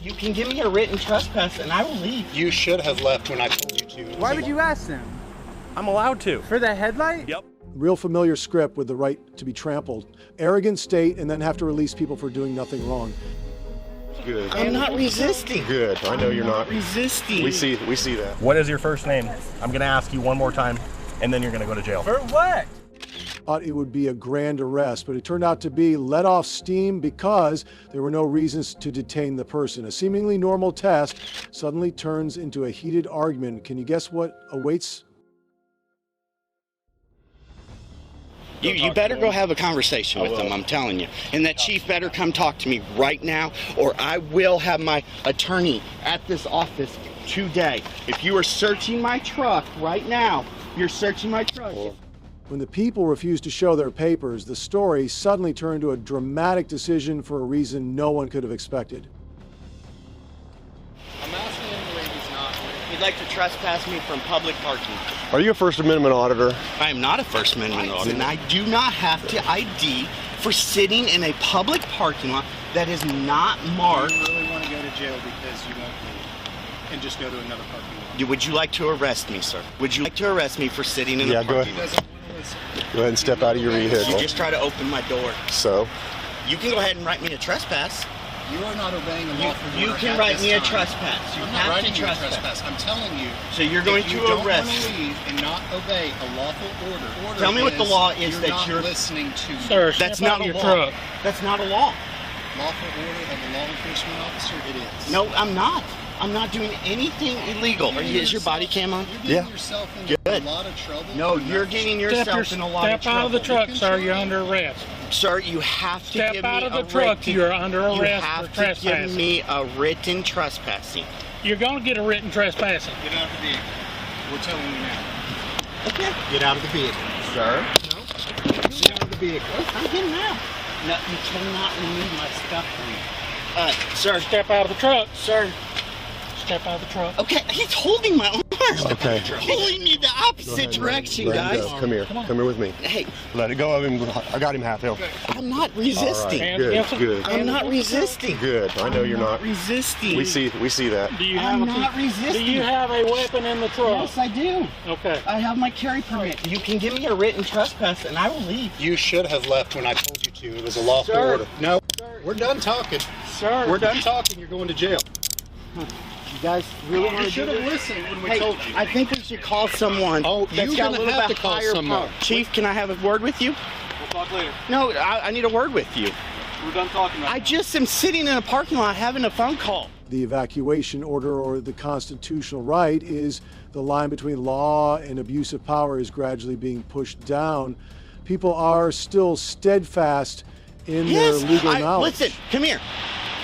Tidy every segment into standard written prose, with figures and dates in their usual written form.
You can give me a written trespass and I will leave. You should have left when I told you to. Why would you ask them? I'm allowed to. For the headlight? Yep. Real familiar script with the right to be trampled. Arrogant state and then have to release people for doing nothing wrong. Good. I'm not resisting. Good. I know you're not resisting. We see that. What is your first name? I'm gonna ask you one more time, and then you're gonna go to jail. For what? Thought it would be a grand arrest, but it turned out to be let off steam because there were no reasons to detain the person. A seemingly normal task suddenly turns into a heated argument. Can you guess what awaits? You better go have a conversation with them, I'm telling you. And that chief better come talk to me right now, or I will have my attorney at this office today. If you are searching my truck right now, you're searching my truck. When the people refused to show their papers, the story suddenly turned to a dramatic decision for a reason no one could have expected. I'm asking him the way he's not. He'd like to trespass me from public parking. Are you a First Amendment auditor? I am not a First Amendment auditor, and I do not have to ID for sitting in a public parking lot that is not marked. You really want to go to jail because you won't leave and just go to another parking lot? Would you like to arrest me, sir? Would you like to arrest me for sitting in a parking lot? Go ahead and step out of your vehicle. You just try to open my door. So? You can go ahead and write me a trespass. You are not obeying a lawful order. You can write me a trespass. You I'm not have writing to you a trespass. trespass. I'm telling you. So you're going to if you don't arrest. want to leave and not obey a lawful order. Tell me what the law is that you're not listening to. Sir, that's not a law. That's not a law. Lawful order of a law enforcement officer. It is. No, I'm not. I'm not doing anything illegal. Is your body cam on? You're getting yourself into a lot of trouble. No, you're getting yourself in a lot of trouble. Step out of the truck, sir. You're under arrest. Sir, you have to give me a Step out of the truck. You're under arrest for You have to give me a written trespassing. You're going to get a written trespassing. Get out of the vehicle. We're telling you now. Okay. Get out of the vehicle. Sir? No. Get out of the vehicle. I'm getting out. No, you cannot remove my stuff from me. Sir. Step out of the truck. Sir. Step out of the truck. Okay, he's holding my arm. Okay. Pulling me the opposite direction, guys. Come here. Come here with me. Hey. Let it go of him. I got him half hill. I'm not resisting. Right. Good. I'm not resisting. Good. I know you're not resisting. We see that. I'm not resisting. Do you have a weapon in the truck? Yes, I do. Okay. I have my carry permit. You can give me a written trespass and I will leave. You should have left when I told you to. It was a lawful order. No. We're done talking. Sir. We're done talking. You're going to jail. You guys really want to You should have listened when we told you. I think we should call someone. Oh, that's you're got going a to little have bit to call higher someone. power. Chief, can I have a word with you? We'll talk later. No, I need a word with you. We're done talking right I just am sitting in a parking lot having a phone call. The evacuation order, or the constitutional right, is the line between law and abuse of power is gradually being pushed down. People are still steadfast in their legal knowledge. Listen, come here.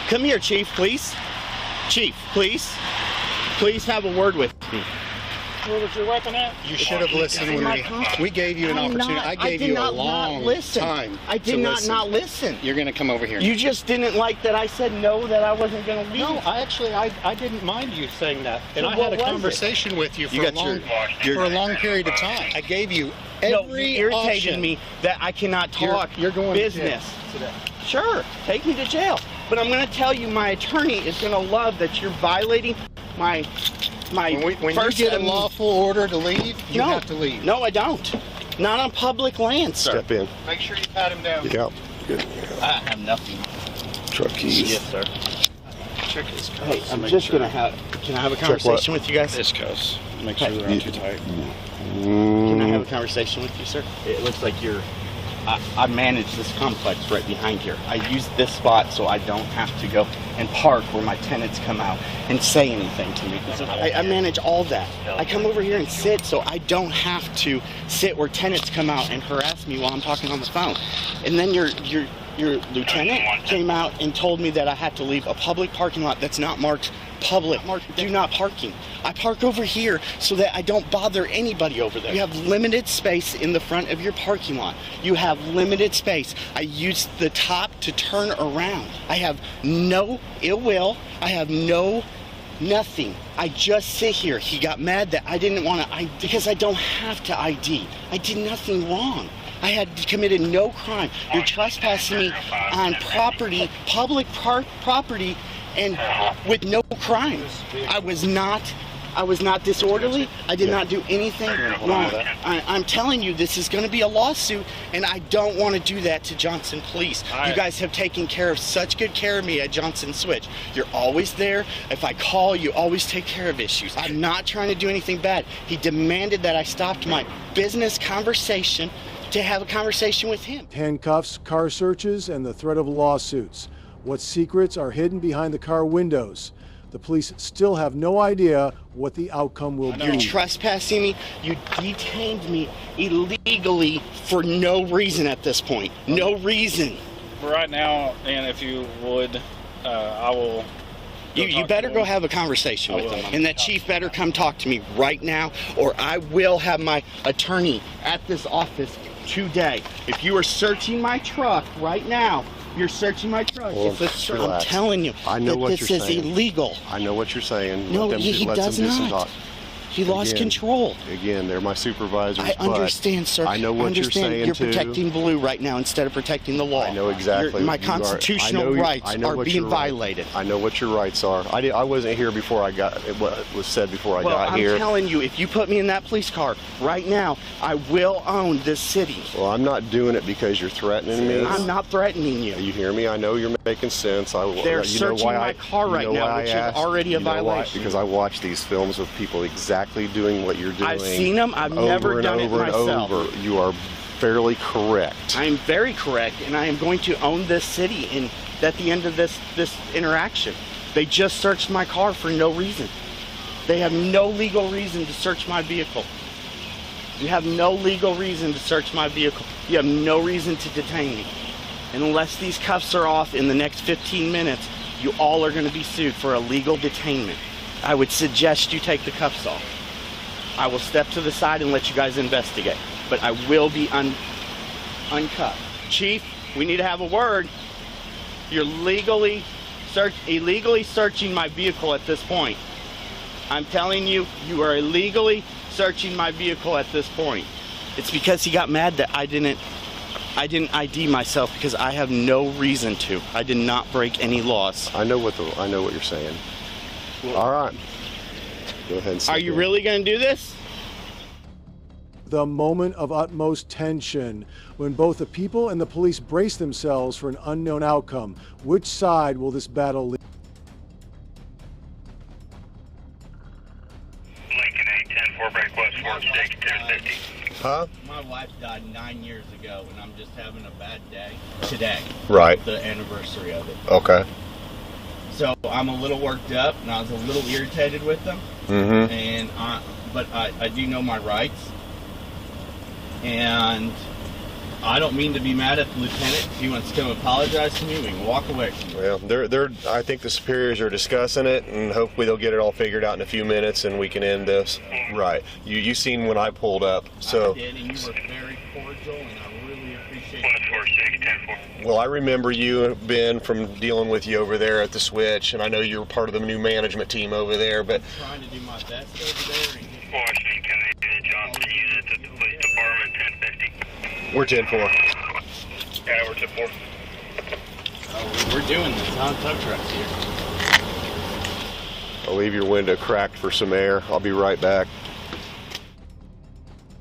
Come here, Chief, please. Chief, please. Please have a word with me. Where was your weapon at? You should have listened when we gave you an opportunity. I gave you a long time. I did not listen. You're going to come over here. You just didn't like that I said no, that I wasn't going to leave. No, I didn't mind you saying that. And I had a conversation with you for a long period of time. I gave you every you irritated option. me that I cannot talk You're going business to jail today. Sure, take me to jail. But I'm going to tell you, my attorney is going to love that you're violating my when first you get a lawful order to leave, you have to leave. No, I don't. Not on public land, sir. Step in. Make sure you pat him down. Yeah. Good. I have nothing. Truck keys. Yes, sir. Check his coats. Hey, I'm just going to can I have a conversation with you guys? His coats. Make sure they're not too tight. Can I have a conversation with you, sir? It looks like I manage this complex right behind here. I use this spot so I don't have to go and park where my tenants come out and say anything to me. So I manage all that. I come over here and sit so I don't have to sit where tenants come out and harass me while I'm talking on the phone. And then your lieutenant came out and told me that I had to leave a public parking lot that's not marked public, do not parking. I park over here so that I don't bother anybody over there. You have limited space in the front of your parking lot. You have limited space. I use the top to turn around. I have no ill will. I have nothing. I just sit here. He got mad that I didn't want to ID because I don't have to ID. I did nothing wrong. I had committed no crime. You're trespassing me on property, public property, and with no crime. I was not disorderly. I did not do anything wrong. I'm telling you, this is going to be a lawsuit, and I don't want to do that to Johnson Police. You guys have taken care of such good care of me at Johnson Switch. You're always there. If I call, you always take care of issues. I'm not trying to do anything bad. He demanded that I stopped my business conversation to have a conversation with him. Handcuffs, car searches, and the threat of lawsuits. What secrets are hidden behind the car windows? The police still have no idea what the outcome will be. You're trespassing me. You detained me illegally for no reason at this point. No reason. Right now, and if you would, I will. You better go have a conversation with him. And that chief better come talk to me right now, or I will have my attorney at this office today. If you are searching my truck right now, you're searching my truck. Well, I'm telling you, I know what this you're is saying. illegal. I know what you're saying. No, Let them he let does them do some not. talk. He lost control. Again, they're my supervisors. I understand, sir. I know what you're saying, You're too. protecting Blue right now instead of protecting the law. I know exactly. My constitutional rights are being violated. I know what your rights are. I wasn't here before I got what was said before I got here. I'm telling you, if you put me in that police car right now, I will own this city. Well, I'm not doing it because you're threatening me. I'm not threatening you. You hear me? I know you're making sense. They're searching my car right now, which is already a violation. Because I watch these films of people exactly doing what you're doing. I've seen them. I've never done it myself. You are fairly correct. I am very correct, and I am going to own this city. And at the end of this interaction, they just searched my car for no reason. They have no legal reason to search my vehicle. You have no legal reason to search my vehicle. You have no reason to detain me. And unless these cuffs are off in the next 15 minutes, you all are going to be sued for illegal detainment. I would suggest you take the cuffs off. I will step to the side and let you guys investigate, but I will be uncuffed. Chief, we need to have a word. You're illegally searching my vehicle at this point. I'm telling you, you are illegally searching my vehicle at this point. It's because he got mad that I didn't ID myself because I have no reason to. I did not break any laws. I know what you're saying. All right. Go ahead and sit Are you down. really going to do this? The moment of utmost tension, when both the people and the police brace themselves for an unknown outcome. Which side will this battle lead? Lincoln 810 break west 46 1050. Huh? My wife died 9 years ago, and I'm just having a bad day today. Right. The anniversary of it. Okay. So I'm a little worked up, and I was a little irritated with them. Mm-hmm. And but I do know my rights, and I don't mean to be mad at the lieutenant. If he wants to come apologize to me, we can walk away from it. Well, I think the superiors are discussing it, and hopefully they'll get it all figured out in a few minutes, and we can end this. Right. You seen when I pulled up, so. I did, and you were very cordial, and I really appreciate West it. 46 10 Well, I remember you, Ben, from dealing with you over there at the Switch, and I know you're part of the new management team over there, but. I'm trying to do my best over there. And Washington County Johnson unit at the police department 1050. We're 10-4. Yeah, we're 10-4. we're doing this on tow trucks here. I'll leave your window cracked for some air. I'll be right back.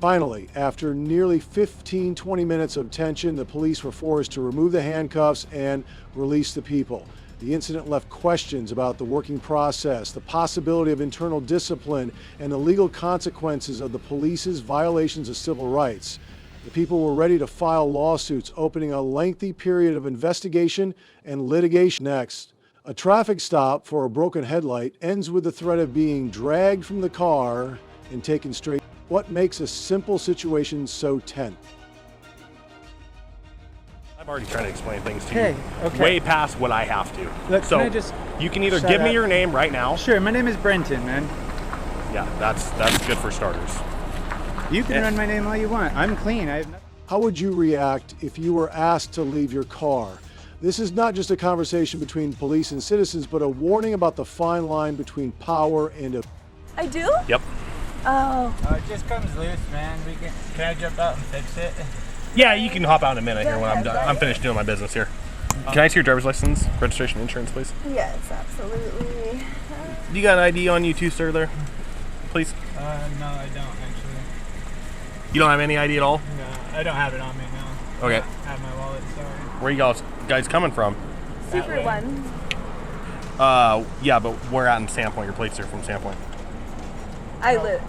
Finally, after nearly 15-20 minutes of tension, the police were forced to remove the handcuffs and release the people. The incident left questions about the working process, the possibility of internal discipline, and the legal consequences of the police's violations of civil rights. The people were ready to file lawsuits, opening a lengthy period of investigation and litigation. Next, a traffic stop for a broken headlight ends with the threat of being dragged from the car and taken straight. What makes a simple situation so tense? I'm already trying to explain things to Okay, you okay. way past what I have to. Look, so can I just you can either shut give me up? your name right now. Sure, my name is Brenton, man. Yeah, that's good for starters. You can run my name all you want. I'm clean. I have nothing. How would you react if you were asked to leave your car? This is not just a conversation between police and citizens, but a warning about the fine line between power and I do? Yep. Oh. It just comes loose, man. Can I jump out and fix it? Yeah, you can hop out in a minute here when I'm done. I'm finished doing my business here. Can I see your driver's license, registration, insurance, please? Yes, absolutely. You got an ID on you too, sir, there? Please? No, I don't, actually. You don't have any ID at all? No, I don't have it on me, no. Okay. I have my wallet, sorry. Where you guys coming from? Super one. Yeah, but we're out in Sandpoint. Your plates are from Sandpoint. I live.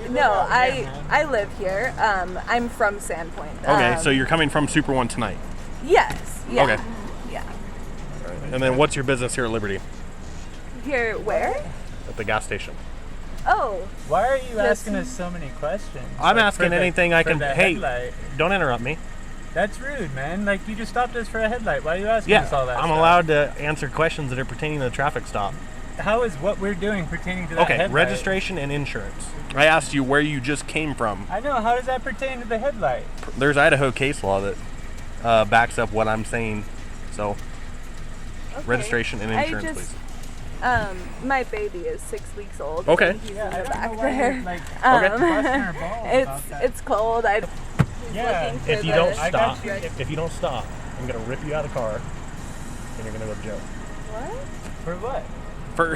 No, I live here. I'm from Sandpoint. Okay, so you're coming from Super One tonight? Yes. Yeah. Okay. Yeah. And then what's your business here at Liberty? Here, where? At the gas station. Oh. Why are you asking us so many questions? I'm asking anything I can. Hey, Headlight. don't interrupt me. That's rude, man. Like, you just stopped us for a headlight. Why are you asking us all that I'm stuff? allowed to answer questions that are pertaining to the traffic stop. How is what we're doing pertaining to that Okay, headlight? registration and insurance. I asked you where you just came from. I know. How does that pertain to the headlight? There's Idaho case law that backs up what I'm saying. So, Okay. registration and insurance, I just, please. my baby is 6 weeks old. Okay. And he's in I the don't back know why there. you're, like, busting our balls about that. It's cold. Yeah. If you don't I stop, got you. if you don't stop, I'm gonna rip you out of the car, and you're gonna go to jail. What? For what?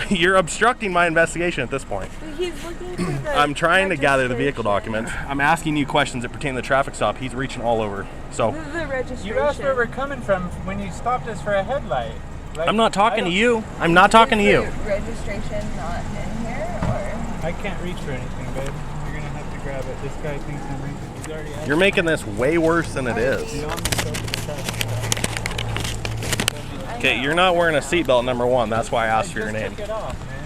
You're obstructing my investigation at this point. He's looking for the I'm trying to gather the vehicle registration. documents. I'm asking you questions that pertain to the traffic stop. He's reaching all over. So The registration. You asked where we're coming from when you stopped us for a headlight. Like, I'm not talking to I you. I'm not talking to Is you. the registration not in here, or? I can't reach for anything, babe. You're gonna have to grab it. This guy thinks I'm reaching. He's already asked. You're making this way worse than it is. Beyond the scope of the traffic stop. Okay, you're not wearing a seatbelt, number one. That's why I asked for your Just name. took it off, man.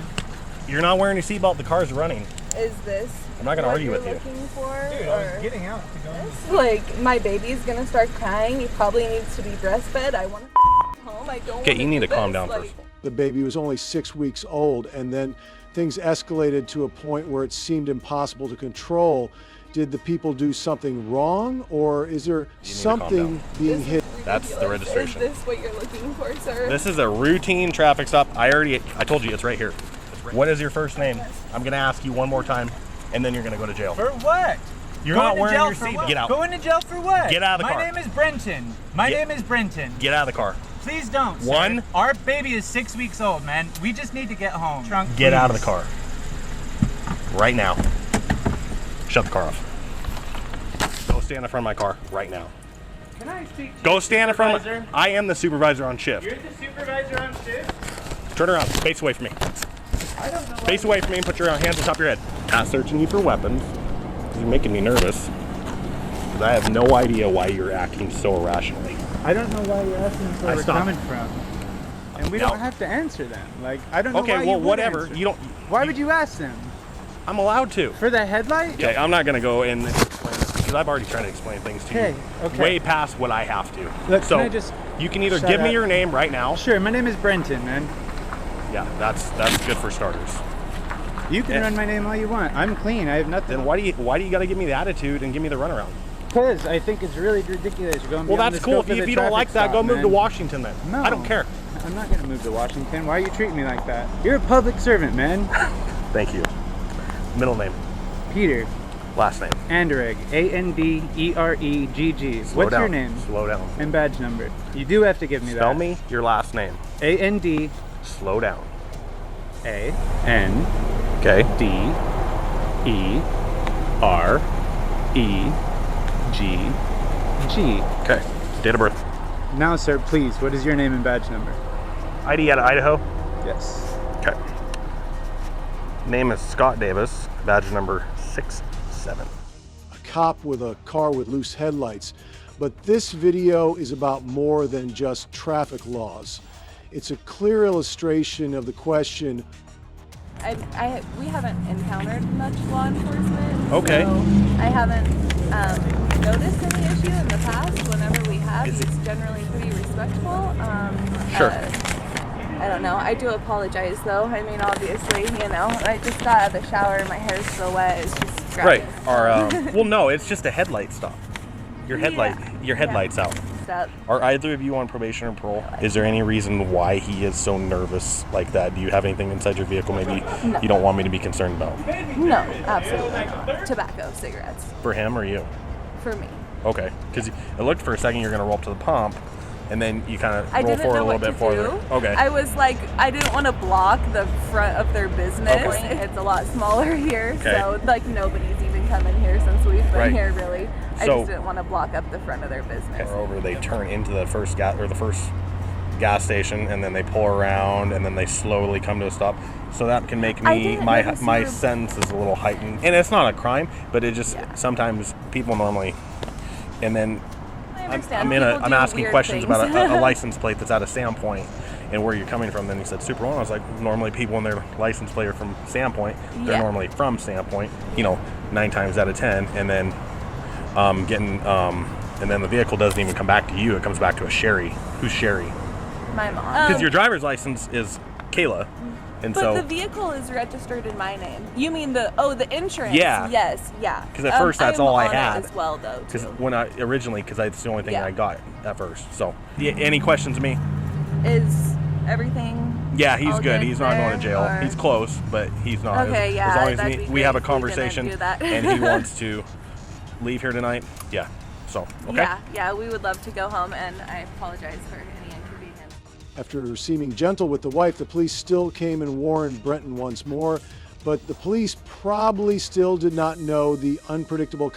You're not wearing a seatbelt. The car's running. Is this? I'm not gonna what argue you're with you. Looking for, Dude, I or? was getting out to go. Like, my baby's gonna start crying. He probably needs to be breastfed. I want to home. I don't. Okay, wanna you need do to calm this. down Like, first. The baby was only 6 weeks old, and then things escalated to a point where it seemed impossible to control. Did the people do something wrong, or is there need to calm something down. being this is hid? That's the ridiculous. registration. Is this what you're looking for, sir? This is a routine traffic stop. I told you it's right here. What is your first name? I'm gonna ask you one more time, and then you're gonna go to jail. For what? You're Going not to wearing jail your for seatbelt. what? Get out. Going to jail for what? Get out of the car. My name is Brenton. My name is Brenton. Get out of the car. Please don't. Sir. One. Our baby is 6 weeks old, man. We just need to get home. Trunk, Get out of please. the car. Right now. Shut the car off. Go stand in front of my car right now. Can I speak to Go the stand in front of supervisor? I am the supervisor on shift. You're the supervisor on shift? Turn around. Face away from me. I don't know. Face away from me and put your hands on top of your head. Not searching you for weapons. You're making me nervous. Because I have no idea why you're acting so irrationally. I don't know why you're asking us where I we're stopped. coming from. And we No. don't have to answer them. Like, I don't know Okay, why well, you would whatever. answer. You don't. Why would you ask them? I'm allowed to. For the headlight? Okay, I'm not gonna go and explain this because I've already tried to explain things to you. Okay. Way past what I have to. Look, so can I just you can either shut give me up? your name right now. Sure, my name is Brenton, man. Yeah, that's good for starters. You can Yeah. run my name all you want. I'm clean. I have nothing. Then why do you gotta give me the attitude and give me the runaround? Because I think it's really ridiculous. You're going Well, beyond that's the cool. scope of If the you don't traffic like that, stop, go move man. to Washington then. No. I don't care. I'm not going to move to Washington. Why are you treating me like that? You're a public servant, man. Thank you. Middle name, Peter last name. Anderegg. Anderegg. Slow What's down. your name Slow down. and badge number? You do have to give me Spell that. me your last name. A-N-D-A-N-E-G-G. Slow down. Okay. Okay. Date of birth. Now, sir, please, what is your name and badge number? ID out of Idaho. Yes. Okay. Name is Scott Davis. Badge number 67. A cop with a car with loose headlights. But this video is about more than just traffic laws. It's a clear illustration of the question, we haven't encountered much law enforcement. Okay. So I haven't noticed any issue in the past. Whenever we have, Is he's generally pretty respectful. Sure. I don't know. I do apologize, though. I mean, obviously, I just got out of the shower. My hair's still wet. It's just Right. grabbing. Or well, no, it's just a headlight stop. Your headlight's out. That, Are either of you on probation or parole? Is there any reason why he is so nervous like that? Do you have anything inside your vehicle maybe you don't want me to be concerned about? no, absolutely not. Tobacco, cigarettes, For him or you? for me. Okay. Because it looked for a second you're going to roll up to the pump, and then you kind of I roll didn't forward know a little what bit to farther. do. Okay. I was like, I didn't want to block the front of their business. Okay. It's a lot smaller here, Okay. so like nobody's even come in here since we've been Right. here. Really, I So- just didn't want to block up the front of their business. Moreover, they turn into the first gas station, and then they pull around, and then they slowly come to a stop. So that can make I me didn't my notice my you were- sense is a little heightened, and it's not a crime, but it just sometimes people normally, and then I understand. I'm People do asking weird questions things. about a license plate that's at a Sandpoint and where you're coming from. Then he said Super One. I was like, normally people when their license plate are from Sandpoint, they're Yeah. normally from Sandpoint. 9 times out of 10, and then and then the vehicle doesn't even come back to you. It comes back to a Sherry. Who's Sherry? My mom. Because your driver's license is Kayla, and But so the vehicle is registered in my name. You mean the insurance? Yeah. Yes, yeah. because at first that's I'm all I on it had. as well, though. Because Too. when that's the only thing Yeah. I got at first. So any questions to me? Is everything? Yeah, he's all good. He's not there, going to jail. or- He's close, but he's not. Okay, yeah, As long that'd as be we have a great if we didn't conversation do that. and he wants to leave here tonight, yeah. So, okay. Yeah, we would love to go home, and I apologize for any inconvenience. After seeming gentle with the wife, the police still came and warned Brenton once more, but the police probably still did not know the unpredictable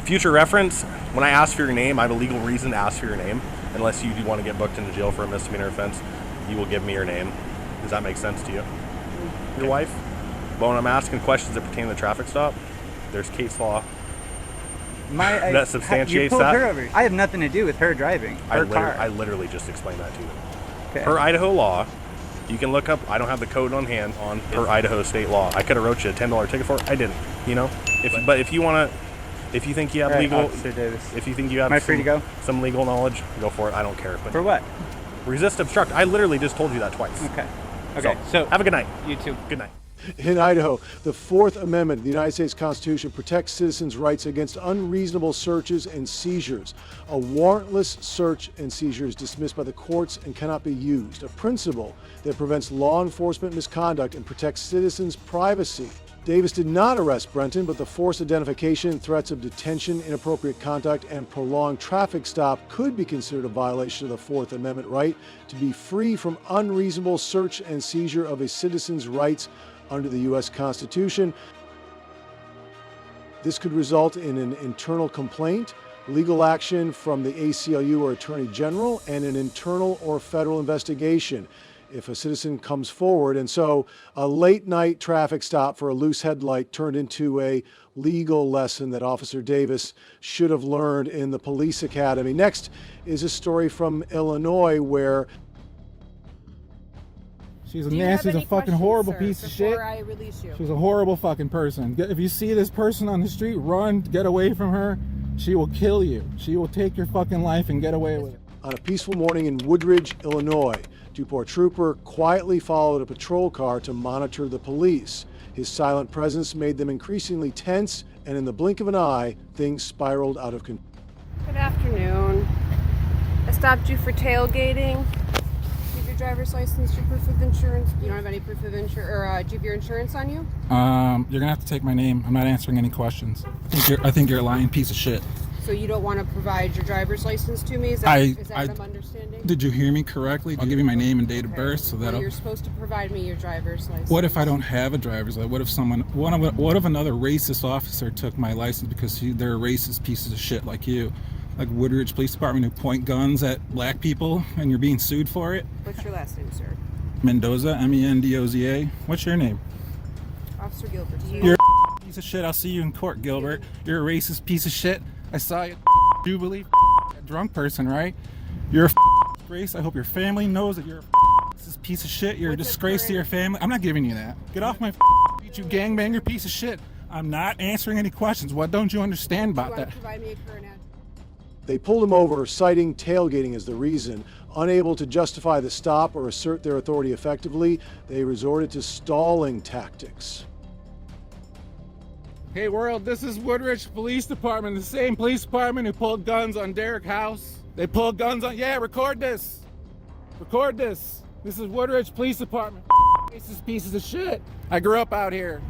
Future reference, when I ask for your name, I have a legal reason to ask for your name. Unless you do want to get booked into jail for a misdemeanor offense, you will give me your name. Does that make sense to you? Your wife? But when I'm asking questions that pertain to the traffic stop, there's case law that substantiates that. Her over. I have nothing to do with her driving. Her car. I literally just explained that to you. Okay. Per Idaho law, you can look up, I don't have the code on hand on per Idaho state law. I could have wrote you a $10 ticket for it. I didn't, But if you want to, if you think you have All right, legal, Officer Davis. if you think you have Am I free to go? some legal knowledge, go for it. I don't care. But For what? resist, obstruct. I literally just told you that twice. Okay. So have a good night. You too. Good night. In Idaho, the Fourth Amendment of the United States Constitution protects citizens' rights against unreasonable searches and seizures. A warrantless search and seizure is dismissed by the courts and cannot be used, a principle that prevents law enforcement misconduct and protects citizens' privacy. Davis did not arrest Brenton, but the forced identification, threats of detention, inappropriate conduct, and prolonged traffic stop could be considered a violation of the Fourth Amendment right to be free from unreasonable search and seizure of a citizen's rights under the U.S. Constitution. This could result in an internal complaint, legal action from the ACLU or Attorney General, and an internal or federal investigation if a citizen comes forward. And so a late night traffic stop for a loose headlight turned into a legal lesson that Officer Davis should have learned in the police academy. Next is a story from Illinois where she's a fucking horrible piece of shit. I release you? She's a horrible fucking person. If you see this person on the street, run, get away from her. She will kill you. She will take your fucking life and get away with it. on a peaceful morning in Woodridge, Illinois, Duport trooper quietly followed a patrol car to monitor the police. His silent presence made them increasingly tense, and in the blink of an eye, things spiraled out of control. Good afternoon. I stopped you for tailgating. Do you have your driver's license, your proof of insurance? You don't have any proof of insurance, or do you have your insurance on you? You're gonna have to take my name. I'm not answering any questions. I think you're a lying piece of shit. So you don't want to provide your driver's license to me? Is that what I'm understanding? Did you hear me correctly? I'll give you my name and date of birth so that you're supposed to provide me your driver's license. What if I don't have a driver's license? What if another racist officer took my license because they're racist pieces of shit like you? Like Woodridge Police Department who point guns at black people and you're being sued for it? What's your last name, sir? Mendoza, Mendoza. What's your name? Officer Gilbert. You're a piece of shit. I'll see you in court, Gilbert. You're a racist piece of shit. I saw you, Jubilee, a drunk person, right? You're a disgrace. I hope your family knows that you're a piece of shit. You're a disgrace to your family. I'm not giving you that. Get off my feet, you gangbanger piece of shit. I'm not answering any questions. What don't you understand about that? Provide me a current address. They pulled him over, citing tailgating as the reason. Unable to justify the stop or assert their authority effectively, they resorted to stalling tactics. Hey world, this is Woodridge Police Department, the same police department who pulled guns on Derek House. They pulled guns on, record this. Record this. This is Woodridge Police Department. Racist pieces of shit. I grew up out here.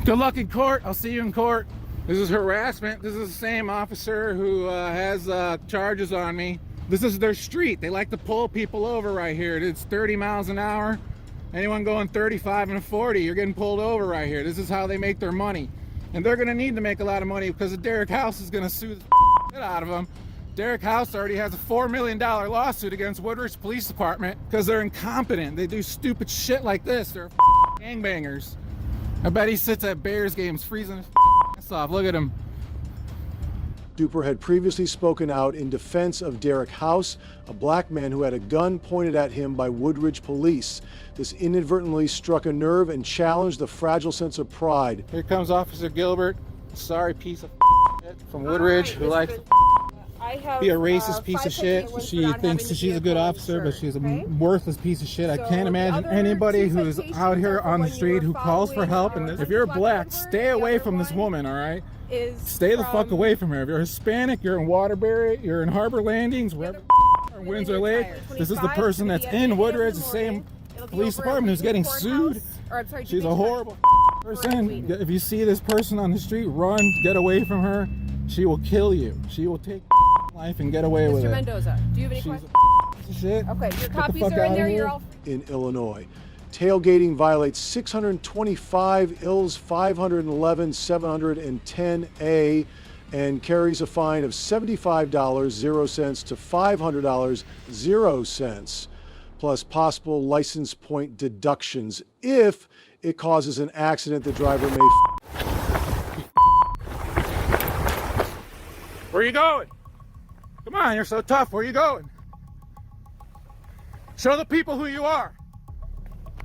Good luck in court. I'll see you in court. This is harassment. This is the same officer who has charges on me. This is their street. They like to pull people over right here. It's 30 miles an hour. Anyone going 35 and 40, you're getting pulled over right here. This is how they make their money. And they're gonna need to make a lot of money because Derek House is gonna sue the shit out of them. Derek House already has a $4 million lawsuit against Woodridge Police Department because they're incompetent. They do stupid shit like this. They're gangbangers. I bet he sits at Bears games freezing his ass off. Look at him. Duper had previously spoken out in defense of Derek House, a black man who had a gun pointed at him by Woodridge police. This inadvertently struck a nerve and challenged the fragile sense of pride. Here comes Officer Gilbert, sorry piece of shit from Woodridge, who likes to be a racist piece of shit. She thinks she's a good officer, but she's a worthless piece of shit. I can't imagine anybody who's out here on the street who calls for help. And if you're black, stay away from this woman, all right? Stay the fuck away from her. If you're Hispanic, you're in Waterbury, you're in Harbor Landings, wherever or Windsor Lake. This is the person that's in Woodridge, the same police department who's getting sued. She's a horrible person. If you see this person on the street, run, get away from her. She will kill you. She will take life and get away with it. Mr. Mendoza, do you have any questions? Shit. Okay, your copies are in there. You're all in Illinois. Tailgating violates 625 ILS 511 710A and carries a fine of $75.00 to $500.00, plus possible license point deductions if it causes an accident the driver may. Where are you going? Come on, you're so tough. Where are you going? Show the people who you are.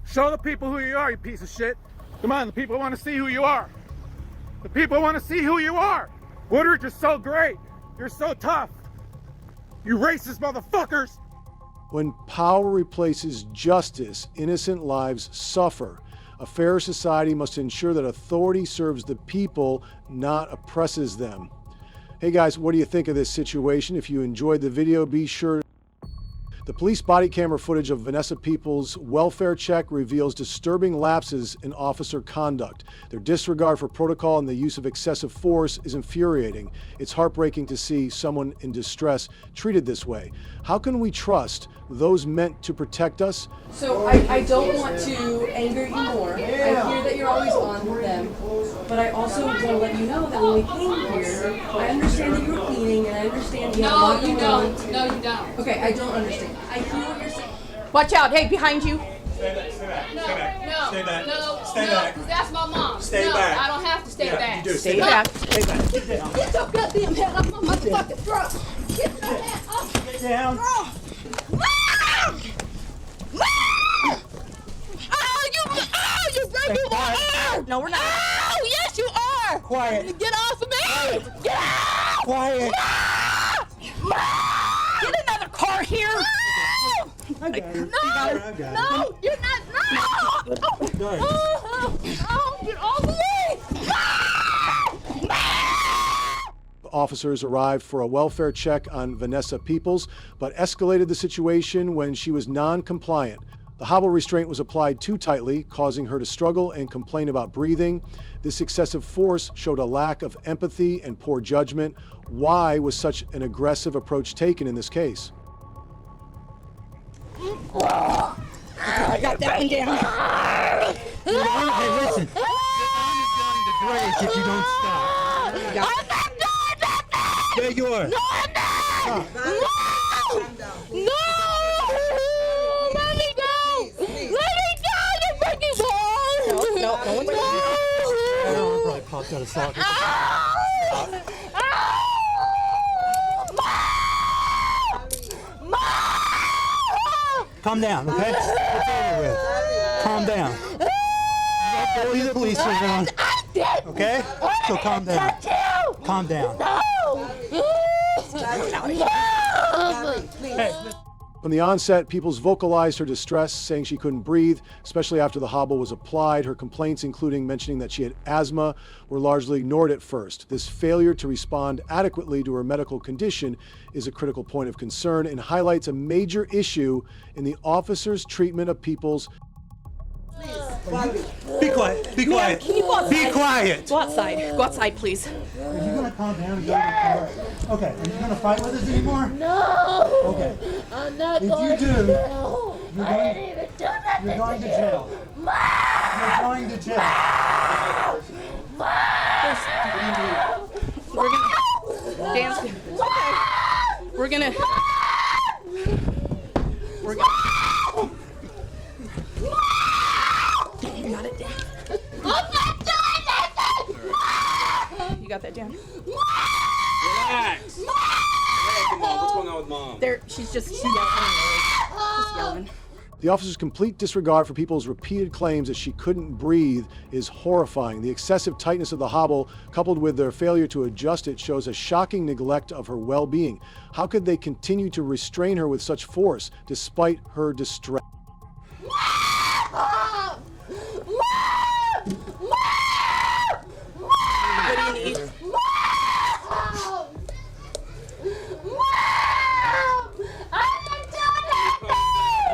Show the people who you are, you piece of shit. Come on, the people want to see who you are. The people want to see who you are. Woodridge is so great. You're so tough. You racist motherfuckers. When power replaces justice, innocent lives suffer. A fair society must ensure that authority serves the people, not oppresses them. Hey guys, what do you think of this situation? If you enjoyed the video, be sure. The police body camera footage of Vanessa Peoples' welfare check reveals disturbing lapses in officer conduct. Their disregard for protocol and the use of excessive force is infuriating. It's heartbreaking to see someone in distress treated this way. How can we trust those meant to protect us? So I don't want to anger you more. I hear that you're always on them. But I also want to let you know that when we came here, I understand that you were cleaning and I understand you have a lot going on. No, you don't. Okay, I don't understand. I hear what you're saying. Watch out. Hey, behind you. Stay back, stay back, stay back. No, stay back. No, stay back. Because that's my mom. Stay back. I don't have to stay back. You do. Stay back. Stay back. Get down. Get your goddamn head off my motherfucking throat. Get your head off. Get down. You're breaking my arm! No, we're not. Oh, yes, you are! Quiet. Get off of me! Get out! Quiet. Get another car here! No! No! You're not! No! Oh, get off of me! Officers arrived for a welfare check on Vanessa Peoples, but escalated the situation when she was non-compliant. The hobble restraint was applied too tightly, causing her to struggle and complain about breathing. This excessive force showed a lack of empathy and poor judgment. Why was such an aggressive approach taken in this case? I got that one down. Hey, listen. Your arm is going to grace if you don't stop. I'm not doing nothing! Yeah, you are. No, I'm not! No! Let me go! Let me go! You're breaking balls! No one's That arm probably popped out of socket. Calm down, okay? It's over with. Calm down. He's a police around. Okay? So calm down. Calm down. Hey. From the onset, Peoples vocalized her distress, saying she couldn't breathe, especially after the hobble was applied. Her complaints, including mentioning that she had asthma, were largely ignored at first. This failure to respond adequately to her medical condition is a critical point of concern and highlights a major issue in the officer's treatment of Peoples. Be quiet. Be quiet. Can you go outside? Be quiet. Go outside. Go outside, please. Are you gonna calm down and go to the car? Okay. Are you gonna fight with us anymore? No. Okay. I'm not If going you do, to jail. you're I going- didn't even do nothing. You're going to jail. You're going to jail. We're gonna dance. We're gonna. You got it, Dan. I'm not doing nothing. You got that, Dan? Relax. Come on, what's going on with Mom? There, she's just yelling. Just yelling. The officer's complete disregard for people's repeated claims that she couldn't breathe is horrifying. The excessive tightness of the hobble, coupled with their failure to adjust it, shows a shocking neglect of her well-being. How could they continue to restrain her with such force, despite her distress? What do you need?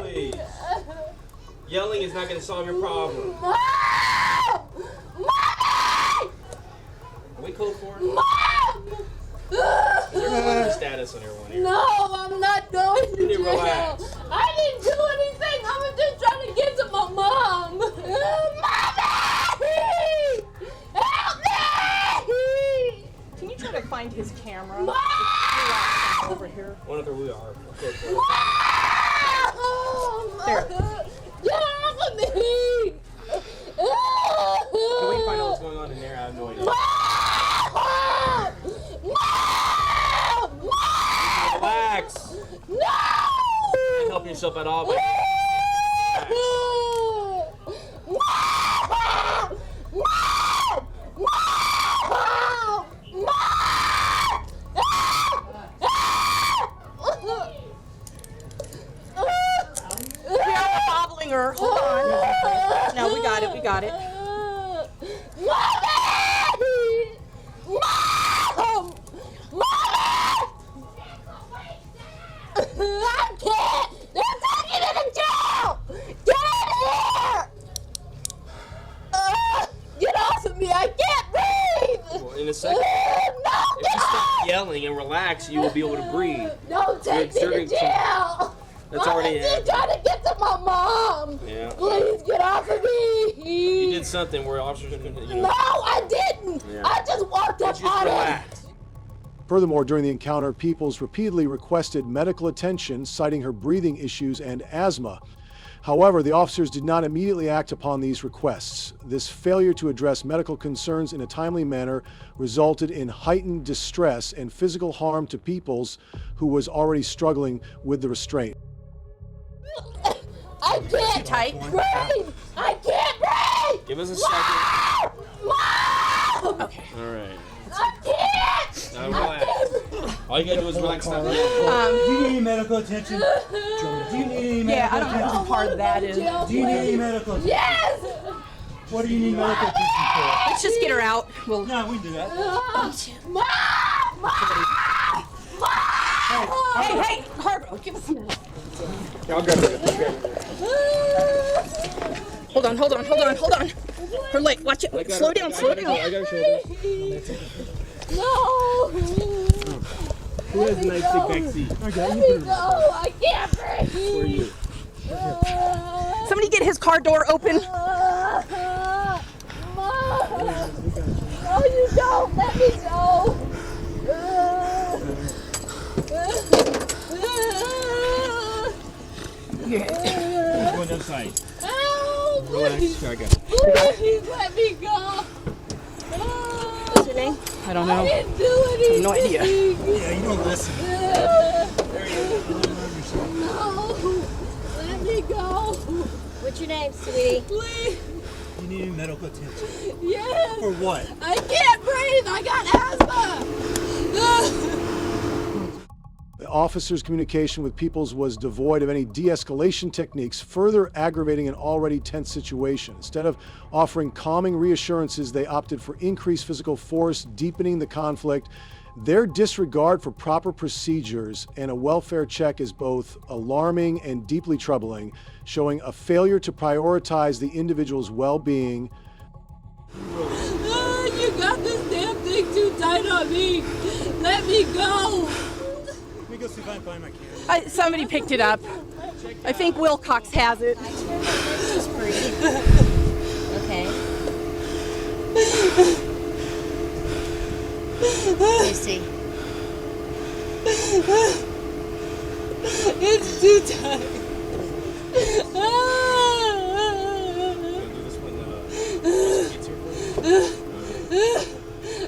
Please. Yelling is not going to solve your problem. Are we code for it? Is there a status on everyone here? No, I'm not going to You need to jail. relax. I didn't do anything. I was just trying to get to my mom. Mommy! Help me! Can you try to find his camera? Mom! Over here. Whatever we are. Okay, cool. There. Get off of me! Can we find out what's going on in there? I have no idea. Relax. No! You can't help yourself at all. But We're bobbling her. Hold on. No, we got it. We got it. Mom! I can't! They're taking me to jail! Get out of here! Get off of me! I can't breathe! well, in a second, No, if get you stop off! yelling and relax, you will be able to breathe. Don't take me to exerting some- jail! That's I'm already just trying to get to my mom! Yeah. Please get off of me! You did something where officers can, No, I didn't! Yeah. I just walked up just on it! relax. Furthermore, during the encounter, Peoples repeatedly requested medical attention, citing her breathing issues and asthma. However, the officers did not immediately act upon these requests. This failure to address medical concerns in a timely manner resulted in heightened distress and physical harm to Peoples, who was already struggling with the restraint. I can't breathe! I can't breathe! Give us a second. Mom! Okay. All right. I can't! Now relax. All you gotta do is relax. Stop. Do you need any medical attention? Do you need any medical Yeah, I don't know attention? what part of that is. Do you need any medical attention? Yes! What do you need medical attention for? Let's just get her out. We'll. No, we can do that. Mom! Hey, Harbo, give us some. I'll grab it. Hold on. Her leg, watch it. Slow down. I got her shoulder. No! Who has a nice big back seat? Let me go! I can't breathe! For you. Somebody get his car door open. Mom! No, you don't! Let me go! Go on the other side. Help! Relax. I got it. Please let me go! What's your name? I don't know. I didn't do anything! No idea. Yeah, you don't listen. No! Let me go! What's your name, sweetie? Please! You need any medical attention. Yes! For what? I can't breathe! I got asthma! The officers' communication with Peoples was devoid of any de-escalation techniques, further aggravating an already tense situation. Instead of offering calming reassurances, they opted for increased physical force, deepening the conflict. Their disregard for proper procedures and a welfare check is both alarming and deeply troubling, showing a failure to prioritize the individual's well-being. You got this damn thing too tight on me. Let me go. Let me go see if I can find my camera. Somebody picked it up. I think Wilcox has it. Okay. Let me see. It's too tight.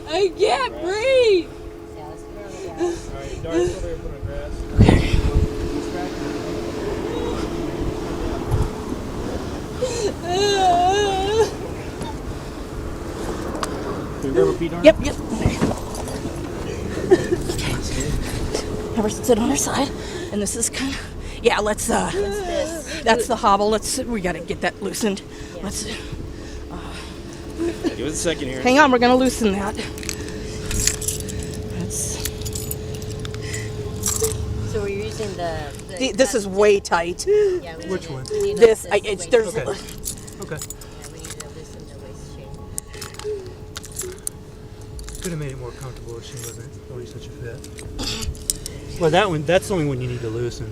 I can't breathe. Alright, Dar's over here put on grass. Can you grab a pee, Dar? Yep. Have her sit on her side, and this is kind of, yeah. Let's. That's the hobble. We gotta get that loosened. Yeah. Let's. Give us a second here. Hang on, we're gonna loosen that. So we're using the This is way tight. Yeah, Which one? This. There's. Okay. Okay. Yeah, we need to loosen the waist chain. Could have made it more comfortable if she wasn't going such a fit. Well, that one, that's the only one you need to loosen.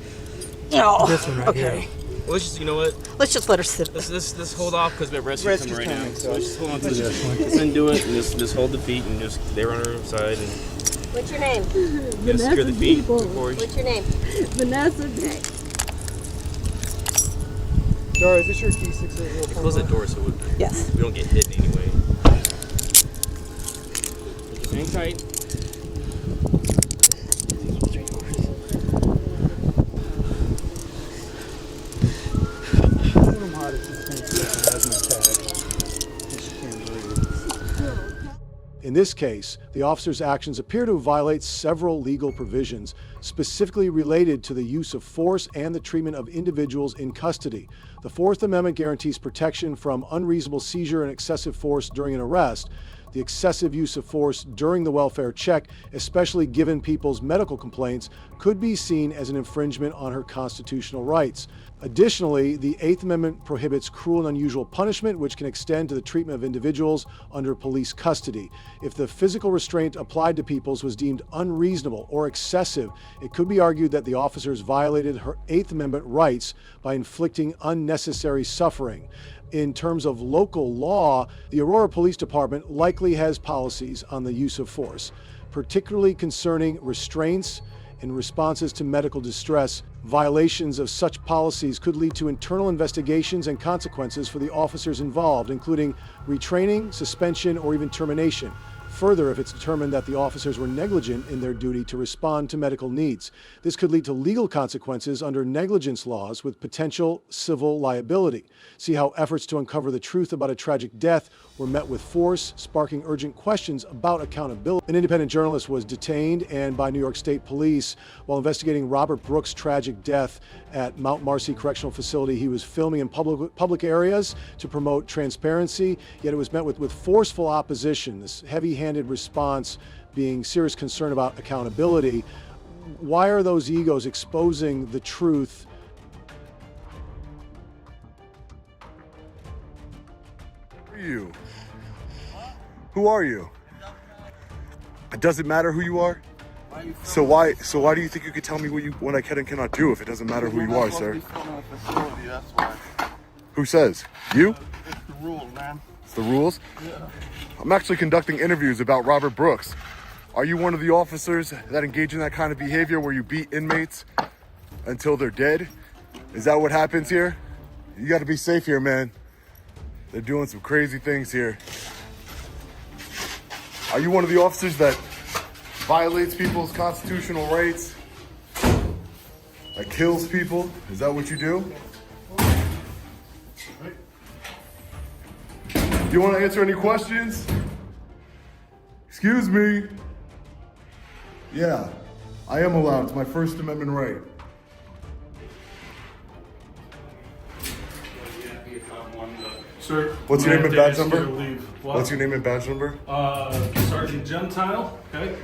Oh, this one right okay. here. Well, let's just, you know what? Let's just let her sit. Let's hold off because we have rescue coming right now. So let's just hold on to this one. Let's undo it and just hold the feet and just stay on our side and What's your name? just secure the feet before. What's your name? Vanessa Day. Dara, is this your key 680? Close that door so Yes. we don't get hit in any way. Just hang tight. In this case, the officer's actions appear to violate several legal provisions, specifically related to the use of force and the treatment of individuals in custody. The Fourth Amendment guarantees protection from unreasonable seizure and excessive force during an arrest. The excessive use of force during the welfare check, especially given people's medical complaints, could be seen as an infringement on her constitutional rights. Additionally, the Eighth Amendment prohibits cruel and unusual punishment, which can extend to the treatment of individuals under police custody. If the physical restraint applied to Peoples was deemed unreasonable or excessive, it could be argued that the officers violated her Eighth Amendment rights by inflicting unnecessary suffering. In terms of local law, the Aurora Police Department likely has policies on the use of force, particularly concerning restraints in responses to medical distress. Violations of such policies could lead to internal investigations and consequences for the officers involved, including retraining, suspension, or even termination. Further, if it's determined that the officers were negligent in their duty to respond to medical needs, this could lead to legal consequences under negligence laws with potential civil liability. See how efforts to uncover the truth about a tragic death were met with force, sparking urgent questions about accountability. An independent journalist was detained and by New York State Police while investigating Robert Brooks' tragic death at Mount Marcy Correctional Facility. He was filming in public areas to promote transparency, yet it was met with forceful opposition. This heavy-handed response being serious concern about accountability. Why are those egos exposing the truth? You? Who are you? It doesn't matter who you are. So why do you think you could tell me what I can and cannot do if it doesn't matter who you are, sir? Who says? You? It's the rules, man. It's the rules? Yeah. I'm actually conducting interviews about Robert Brooks. Are you one of the officers that engage in that kind of behavior where you beat inmates until they're dead? Is that what happens here? You gotta be safe here, man. They're doing some crazy things here. Are you one of the officers that violates people's constitutional rights? That kills people? Is that what you do? Do you want to answer any questions? Excuse me. Yeah, I am allowed. It's my First Amendment right. Sir, What's your name and badge number? What's your name and badge number? Sergeant Gentile, okay?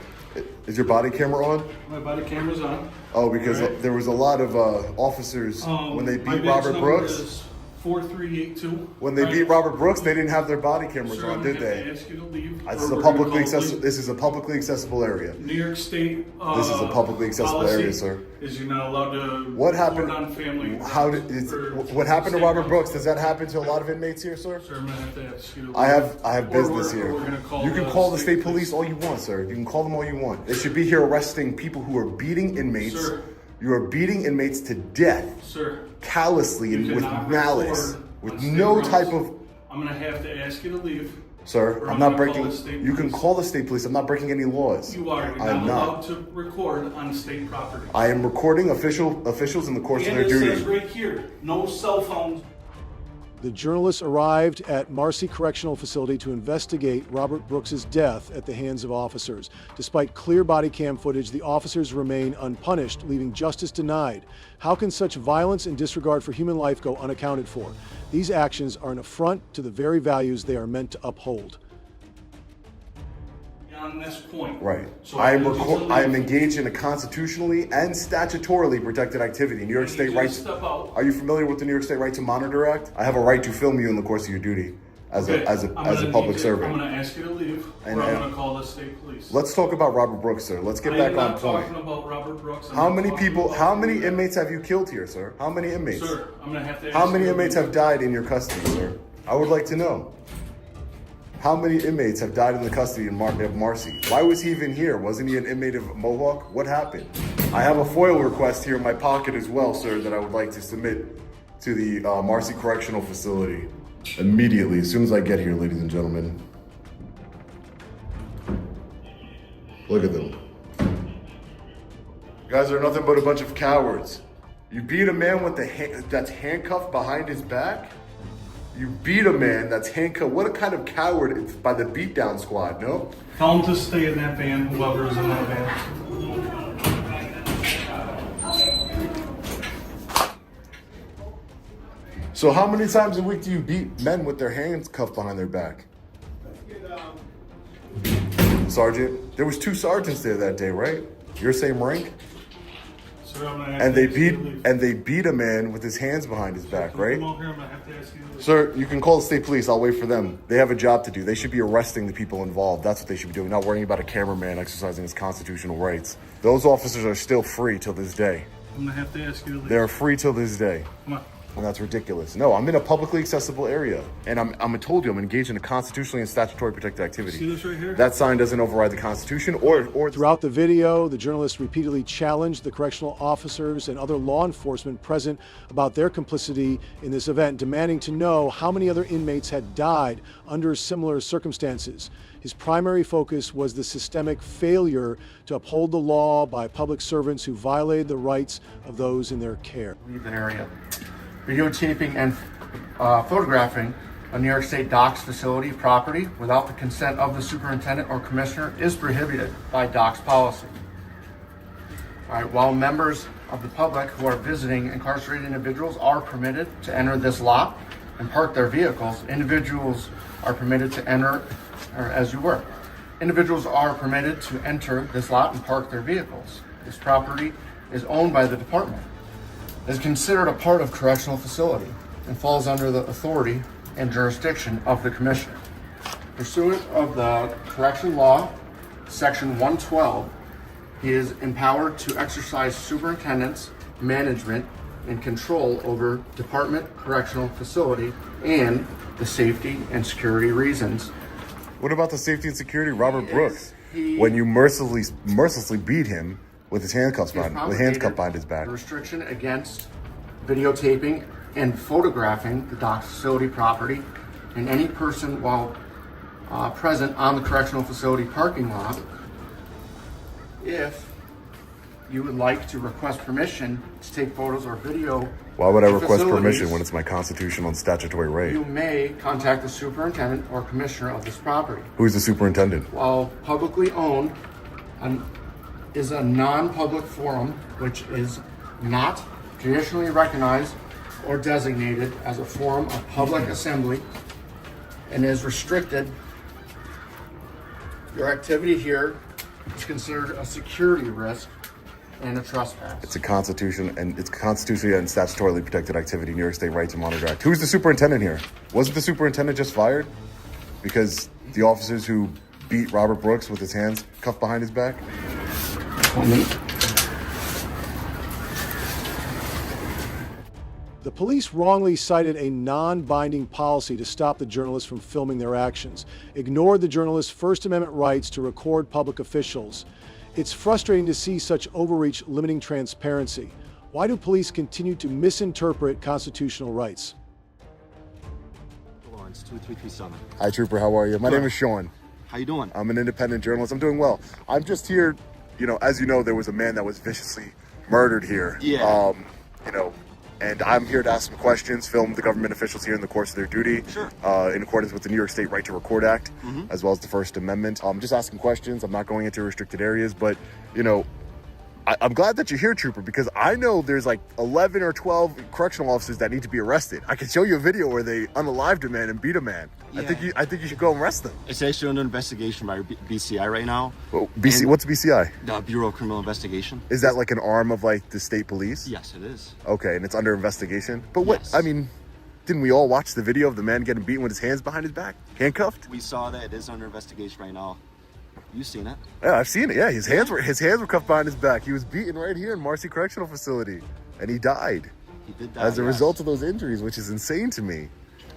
Is your body camera on? My body camera's on. Oh, because Right. there was a lot of officers when they My beat badge Robert number Brooks. is 4382. When they beat Robert Brooks, they didn't have their body cameras Sir, on, I'm did gonna have they? to ask you to leave, This or is a we're gonna publicly call accessible. police. This is a publicly accessible area. New York State. This is a publicly accessible policy area, sir. Is you're not allowed to What happened? report on family. How did what happened to Robert Brooks? Does that happen to a lot of inmates here, sir? Sir, I'm gonna have to ask you to I leave. have Or business we're- here. or we're gonna call You can call the state police all you want, sir. You can call them all you want. They should be here arresting people who are beating inmates. Sir. You are beating inmates to death, Sir. callously and You with cannot malice, record with on state no roads. type of. I'm gonna have to ask you to leave. Sir, or I'm not gonna call breaking. the state You can police. call the state police. I'm not breaking any laws. You are. You're I am not allowed not. to record on state property. I am recording officials in the course And of it their says duty. right here, no cell phones. The journalists arrived at Marcy Correctional Facility to investigate Robert Brooks's death at the hands of officers. Despite clear body cam footage, the officers remain unpunished, leaving justice denied. How can such violence and disregard for human life go unaccounted for? These actions are an affront to the very values they are meant to uphold. On this point. Right. So I need you to leave. am engaged in a constitutionally and statutorily protected activity. New York I need State you to right. step out. Are you familiar with the New York State Right to Monitor Act? I have a right to film you in the course of your duty as Okay, a I'm gonna public need servant. I'm gonna ask you to leave, And- or I'm and- gonna call the state police. Let's talk about Robert Brooks, sir. Let's get I back am on not point. talking about Robert Brooks. I'm How not many talking people? about How many you. inmates have you killed here, sir? How many inmates? Sir, I'm gonna have to How ask many you to inmates leave. have died in your custody, sir? I would like to know. How many inmates have died in the custody of Marcy? Why was he even here? Wasn't he an inmate of Mohawk? What happened? I have a FOIL request here in my pocket as well, sir, that I would like to submit to the Marcy Correctional Facility immediately, as soon as I get here, ladies and gentlemen. Look at them. You guys are nothing but a bunch of cowards. You beat a man with that's handcuffed behind his back? You beat a man that's handcuffed. What a kind of coward it's by the beatdown squad, no? Tell him to stay in that van, whoever is in that van. So how many times a week do you beat men with their hands cuffed behind their back? Sergeant, there was 2 sergeants there that day, right? Your same rank? Sir, I'm gonna have And to they ask you to beat leave. and they beat a man with his hands behind his back, right? Come over here, I'm gonna have to ask you to leave. Sir, you can call the state police. I'll wait for them. They have a job to do. They should be arresting the people involved. That's what they should be doing, not worrying about a cameraman exercising his constitutional rights. Those officers are still free till this day. I'm gonna have to ask you to leave. They're free till this day. Come on. And that's ridiculous. No, I'm in a publicly accessible area. And I'm told you I'm engaged in a constitutionally and statutory protected activity. See this right here? That sign doesn't override the Constitution or Throughout the video, the journalists repeatedly challenged the correctional officers and other law enforcement present about their complicity in this event, demanding to know how many other inmates had died under similar circumstances. His primary focus was the systemic failure to uphold the law by public servants who violated the rights of those in their care. Leave the area. Videotaping and photographing a New York State docks facility property without the consent of the superintendent or commissioner is prohibited by docks policy. All right, while members of the public who are visiting incarcerated individuals are permitted to enter this lot and park their vehicles, individuals are permitted to enter, or as you were, individuals are permitted to enter this lot and park their vehicles. This property is owned by the department. Is considered a part of correctional facility and falls under the authority and jurisdiction of the commissioner. Pursuant of the correction law, section 112, he is empowered to exercise superintendence, management, and control over department, correctional facility, and the safety and security reasons. What about the safety and security, Robert Brooks? When you mercilessly beat him with his handcuffs handcuffed behind his back. The restriction against videotaping and photographing the dock facility property and any person while present on the correctional facility parking lot. If you would like to request permission to take photos or video. Why would I of request facilities, permission when it's my constitutional and statutory right? You may contact the superintendent or commissioner of this property. Who's the superintendent? While publicly owned is a non-public forum, which is not traditionally recognized or designated as a forum of public assembly and is restricted. Your activity here It's considered a security risk and a trespass. It's a constitutionally and statutorily protected activity, New York State Right to Monitor Act. Who's the superintendent here? Wasn't the superintendent just fired? Because the officers who beat Robert Brooks with his hands cuffed behind his back? The police wrongly cited a non-binding policy to stop the journalists from filming their actions, ignored the journalists' First Amendment rights to record public officials. It's frustrating to see such overreach limiting transparency. Why do police continue to misinterpret constitutional rights? Lawrence, 2337. Hi, Trooper. How are you? My name is Sean. How you doing? I'm an independent journalist. I'm doing well. I'm just here, as you know, there was a man that was viciously murdered here. Yeah. And I'm here to ask some questions, film the government officials here in the course of their duty, Sure. In accordance with the New York State Right to Record Act, as well as the First Amendment. I'm just asking questions. I'm not going into restricted areas, but, I'm glad that you're here, Trooper, because I know there's like 11 or 12 correctional officers that need to be arrested. I can show you a video where they unalived a man and beat a man. Yeah. I think you should go and arrest them. It's actually under investigation by BCI right now. Well, what's BCI? The Bureau of Criminal Investigation. Is that like an arm of like the state police? Yes, it is. Okay, and it's under investigation. But what? I mean, didn't we all watch the video of the man getting beaten with his hands behind his back, handcuffed? We saw that. It is under investigation right now. You've seen it. Yeah, I've seen it. Yeah, his hands were cuffed behind his back. He was beaten right here in Marcy Correctional Facility, and he died. He did die as a result of those injuries, which is insane to me.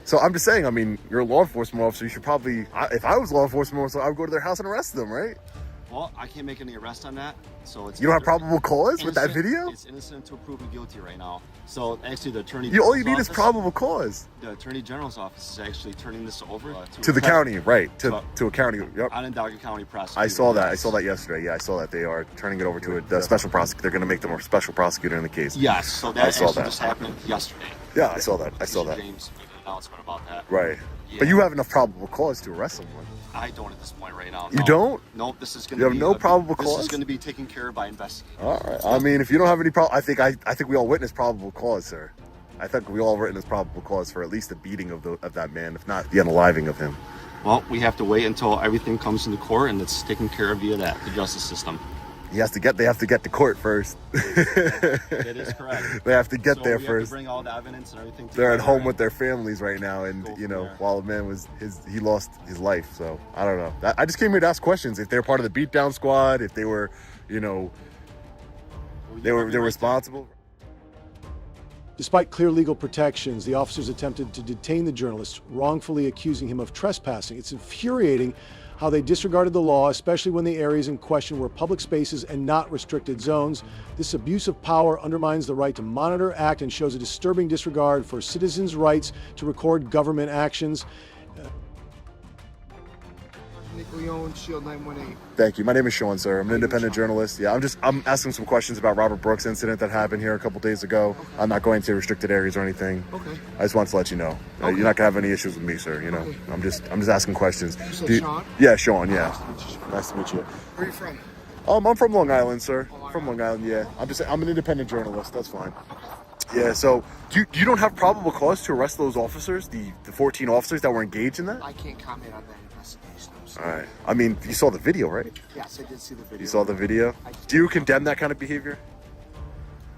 So I'm just saying. I mean, you're a law enforcement officer. You should probably. If I was a law enforcement officer, I would go to their house and arrest them, right? Well, I can't make any arrest on that, so it's. You don't have probable cause with that video? It's innocent until proven guilty right now. So actually, the attorney. All you need is probable cause. The Attorney General's office is actually turning this over to the county, right? To a county. Yep. Onondaga County prosecutor. I saw that. I saw that yesterday. Yeah, I saw that they are turning it over to the special prosecutor. They're going to make them a special prosecutor in the case. Yes. So that just happened yesterday. Yeah, I saw that. I saw that. James made an announcement about that. Right. Yeah. But you have enough probable cause to arrest someone. I don't at this point right now. You don't? Nope. This is going to be. You have no probable cause? This is going to be taken care of by investigators. All right. I mean, if you don't have any problem, I think we all witnessed probable cause, sir. I think we all witnessed probable cause for at least the beating of that man, if not the unaliving of him. Well, we have to wait until everything comes into court and it's taken care of via the justice system. They have to get to court first. That is correct. They have to get there we first. Have to bring all the evidence and everything. They're at home with their families right now, and while the man he lost his life. So I don't know. I just came here to ask questions. If they're part of the beatdown squad, if they were, they were responsible. Despite clear legal protections, the officers attempted to detain the journalist, wrongfully accusing him of trespassing. It's infuriating how they disregarded the law, especially when the areas in question were public spaces and not restricted zones. This abuse of power undermines the right to monitor, act, and shows a disturbing disregard for citizens' rights to record government actions. Shield 918. Thank you. My name is Sean, sir. I'm an independent journalist. Yeah, I'm asking some questions about Robert Brooks' incident that happened here a couple days ago. Okay. I'm not going to restricted areas or anything. Okay. I just wanted to let you know. Okay. You're not gonna have any issues with me, sir. Okay. I'm just asking questions. You said Sean? Yeah, Sean. Yeah. Nice to meet you. Where are you from? I'm from Long Island, sir. From Long Island. Yeah. I'm an independent journalist. That's fine. Yeah. So you don't have probable cause to arrest those officers, the 14 officers that were engaged in that? I can't comment on that investigation. All right. I mean, you saw the video, right? Yes, I did see the video. You saw the video? Do you condemn that kind of behavior?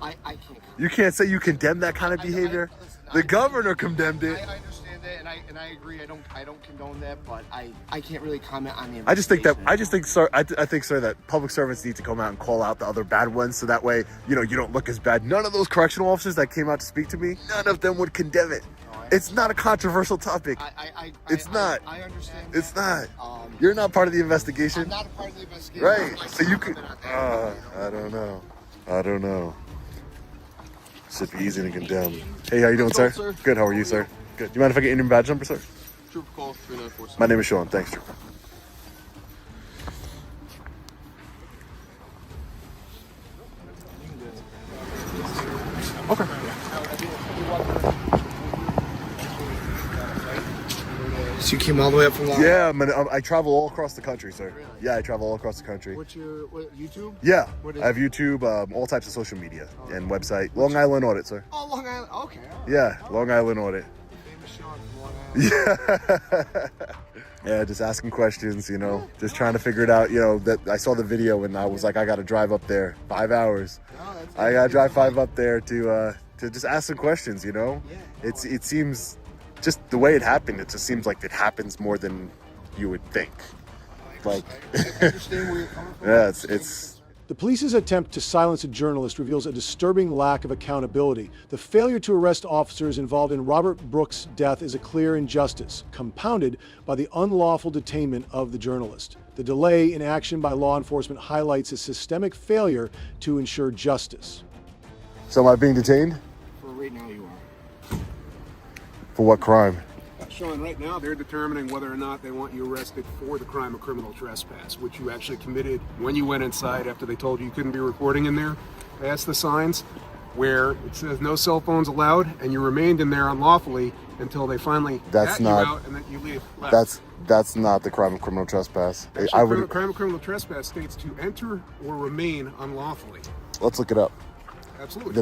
I can't. You can't say you condemn that kind of behavior? The governor condemned it. I understand that, and I agree. I don't condone that, but I can't really comment on the I just think, sir, I think, sir, that public servants need to come out and call out the other bad ones, so that way, you don't look as bad. None of those correctional officers that came out to speak to me, none of them would condemn it. It's not a controversial topic. It's not. I understand. It's not. You're not part of the investigation. I'm not a part of the investigation. Right. So you could. I don't know. Should be easy to condemn. Hey, how you doing, sir? Good. How are you, sir? Good. Do you mind if I get your name and badge number, sir? Trooper call 3947. My name is Sean. Thanks, Trooper. Okay. So you came all the way up from Long Island? Yeah, I travel all across the country, sir. Really? Yeah, I travel all across the country. What's your YouTube? Yeah, I have YouTube, all types of social media and website. Long Island Audit, sir. Oh, Long Island. Okay. Yeah, Long Island Audit. Famous Sean from Long Island. Yeah, just asking questions, you know, just trying to figure it out. You know, that I saw the video and I was like, I got to drive up there 5 hours. I got to drive 5 up there to just ask some questions, you know. It seems just the way it happened. It just seems like it happens more than you would think. Like, yeah, it's. The police's attempt to silence a journalist reveals a disturbing lack of accountability. The failure to arrest officers involved in Robert Brooks' death is a clear injustice, compounded by the unlawful detainment of the journalist. The delay in action by law enforcement highlights a systemic failure to ensure justice. So am I being detained? For right now, you are. For what crime? Sean, right now they're determining whether or not they want you arrested for the crime of criminal trespass, which you actually committed when you went inside after they told you couldn't be recording in there. Past the signs where it says no cell phones allowed, and you remained in there unlawfully until they finally got you out and then you leave. Left. That's not the crime of criminal trespass. Actually, crime of criminal trespass states to enter or remain unlawfully. Let's look it up. Absolutely.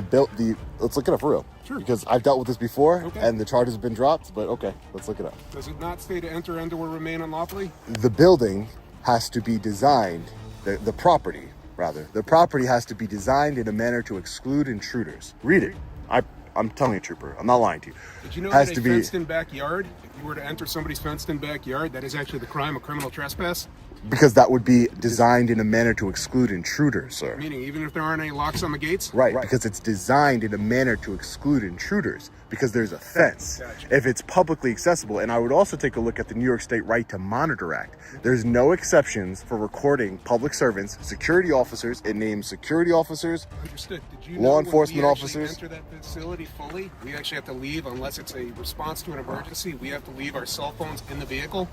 Let's look it up for real. Sure. Because I've dealt with this before, and the charge has been dropped. But okay, let's look it up. Does it not state to enter or remain unlawfully? The building has to be designed. The property has to be designed in a manner to exclude intruders. Read it. I'm telling you, trooper. I'm not lying to you. Did you know that a fenced-in backyard, if you were to enter somebody's fenced-in backyard, that is actually the crime of criminal trespass? Because that would be designed in a manner to exclude intruders, sir. Meaning, even if there aren't any locks on the gates? Right, because it's designed in a manner to exclude intruders, because there's a fence. Gotcha. If it's publicly accessible, and I would also take a look at the New York State Right to Monitor Act. There's no exceptions for recording public servants, security officers. It names security officers, Understood. Did you law know enforcement when we officers. enter that facility fully, we actually have to leave unless it's a response to an emergency. We have to leave our cell phones in the vehicle.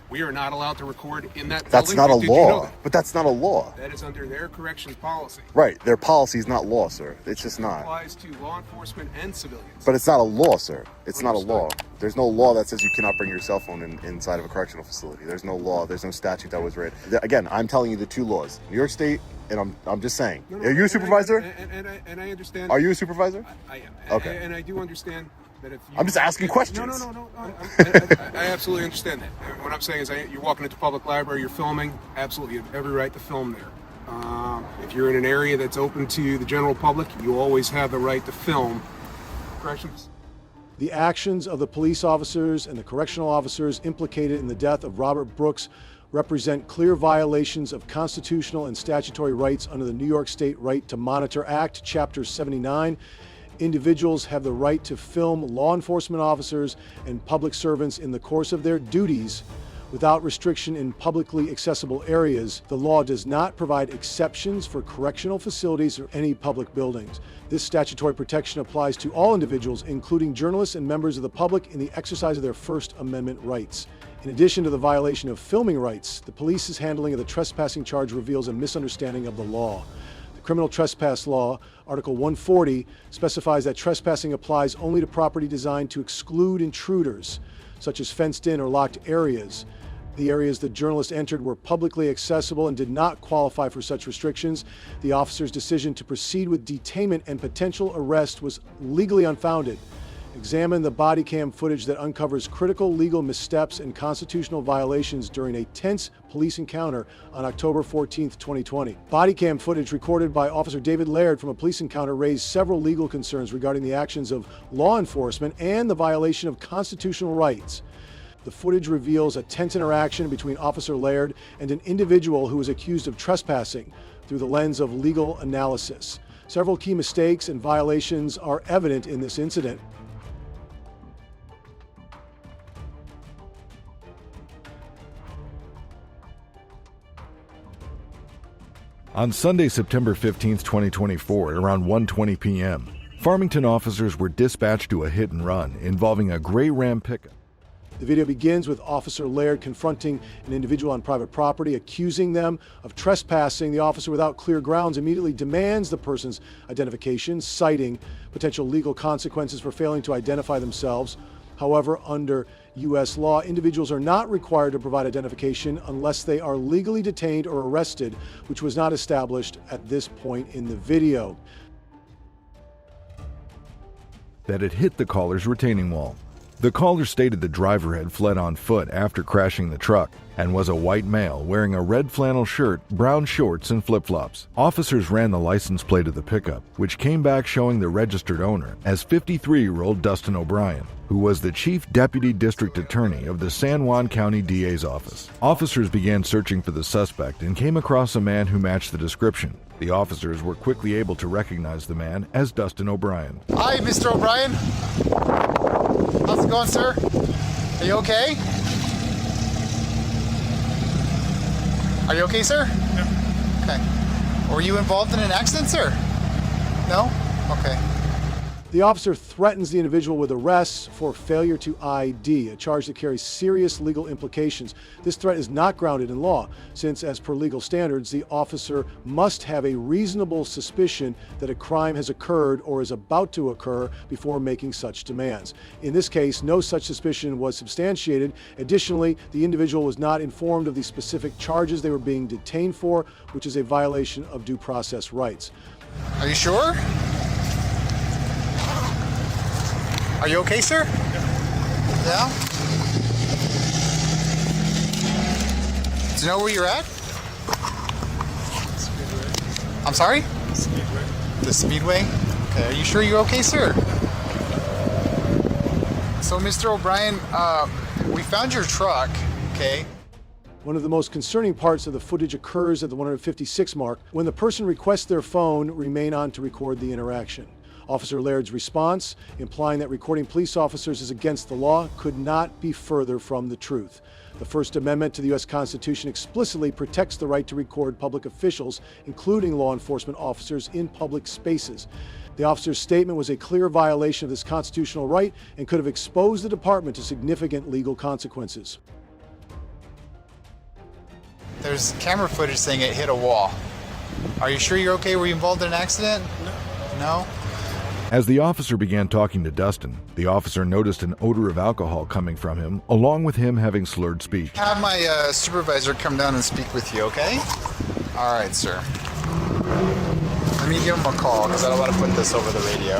We are not allowed to record in that That's building. not a Did you know law. that? But that's not a law. That is under their corrections policy. Right, their policy is not law, sir. It's just It not. applies to law enforcement and civilians. But it's not a law, sir. It's not a law. There's no law that says you cannot bring your cell phone inside of a correctional facility. There's no law. There's no statute that was written. Again, I'm telling you the two laws. New York State, and I'm just saying. Are you a supervisor? And I understand. Are you a supervisor? I am. Okay. And I do understand that if you... I'm just asking questions. No. I absolutely understand that. And what I'm saying is you're walking into public library, you're filming, absolutely, you have every right to film there. If you're in an area that's open to the general public, you always have the right to film. Corrections? The actions of the police officers and the correctional officers implicated in the death of Robert Brooks represent clear violations of constitutional and statutory rights under the New York State Right to Monitor Act, Chapter 79. Individuals have the right to film law enforcement officers and public servants in the course of their duties without restriction in publicly accessible areas. The law does not provide exceptions for correctional facilities or any public buildings. This statutory protection applies to all individuals, including journalists and members of the public, in the exercise of their First Amendment rights. In addition to the violation of filming rights, the police's handling of the trespassing charge reveals a misunderstanding of the law. The criminal trespass law, Article 140, specifies that trespassing applies only to property designed to exclude intruders, such as fenced-in or locked areas. The areas the journalist entered were publicly accessible and did not qualify for such restrictions. The officer's decision to proceed with detainment and potential arrest was legally unfounded. Examine the body cam footage that uncovers critical legal missteps and constitutional violations during a tense police encounter on October 14, 2020. Body cam footage recorded by Officer David Laird from a police encounter raised several legal concerns regarding the actions of law enforcement and the violation of constitutional rights. The footage reveals a tense interaction between Officer Laird and an individual who was accused of trespassing through the lens of legal analysis. Several key mistakes and violations are evident in this incident. On Sunday, September 15, 2024, at around 1:20 p.m., Farmington officers were dispatched to a hit and run involving a gray Ram pickup. The video begins with Officer Laird confronting an individual on private property, accusing them of trespassing. The officer, without clear grounds, immediately demands the person's identification, citing potential legal consequences for failing to identify themselves. However, under U.S. law, individuals are not required to provide identification unless they are legally detained or arrested, which was not established at this point in the video. That it hit the caller's retaining wall. The caller stated the driver had fled on foot after crashing the truck and was a white male wearing a red flannel shirt, brown shorts, and flip-flops. Officers ran the license plate of the pickup, which came back showing the registered owner as 53-year-old Dustin O'Brien, who was the Chief Deputy District Attorney of the San Juan County DA's office. Officers began searching for the suspect and came across a man who matched the description. The officers were quickly able to recognize the man as Dustin O'Brien. Hi, Mr. O'Brien. How's it going, sir? Are you okay? Are you okay, sir? Yeah. Okay. Were you involved in an accident, sir? No? Okay. The officer threatens the individual with arrests for failure to ID, a charge that carries serious legal implications. This threat is not grounded in law, since as per legal standards, the officer must have a reasonable suspicion that a crime has occurred or is about to occur before making such demands. In this case, no such suspicion was substantiated. Additionally, the individual was not informed of the specific charges they were being detained for, which is a violation of due process rights. Are you sure? Are you okay, sir? Yeah? Do you know where you're at? I'm sorry? The Speedway? Okay, are you sure you're okay, sir? So, Mr. O'Brien, we found your truck, okay? One of the most concerning parts of the footage occurs at the 156 mark, when the person requests their phone remain on to record the interaction. Officer Laird's response, implying that recording police officers is against the law, could not be further from the truth. The First Amendment to the U.S. Constitution explicitly protects the right to record public officials, including law enforcement officers, in public spaces. The officer's statement was a clear violation of this constitutional right and could have exposed the department to significant legal consequences. There's camera footage saying it hit a wall. Are you sure you're okay? Were you involved in an accident? No? As the officer began talking to Dustin, the officer noticed an odor of alcohol coming from him, along with him having slurred speech. Have my supervisor come down and speak with you, okay? All right, sir. Let me give him a call because I don't want to put this over the radio.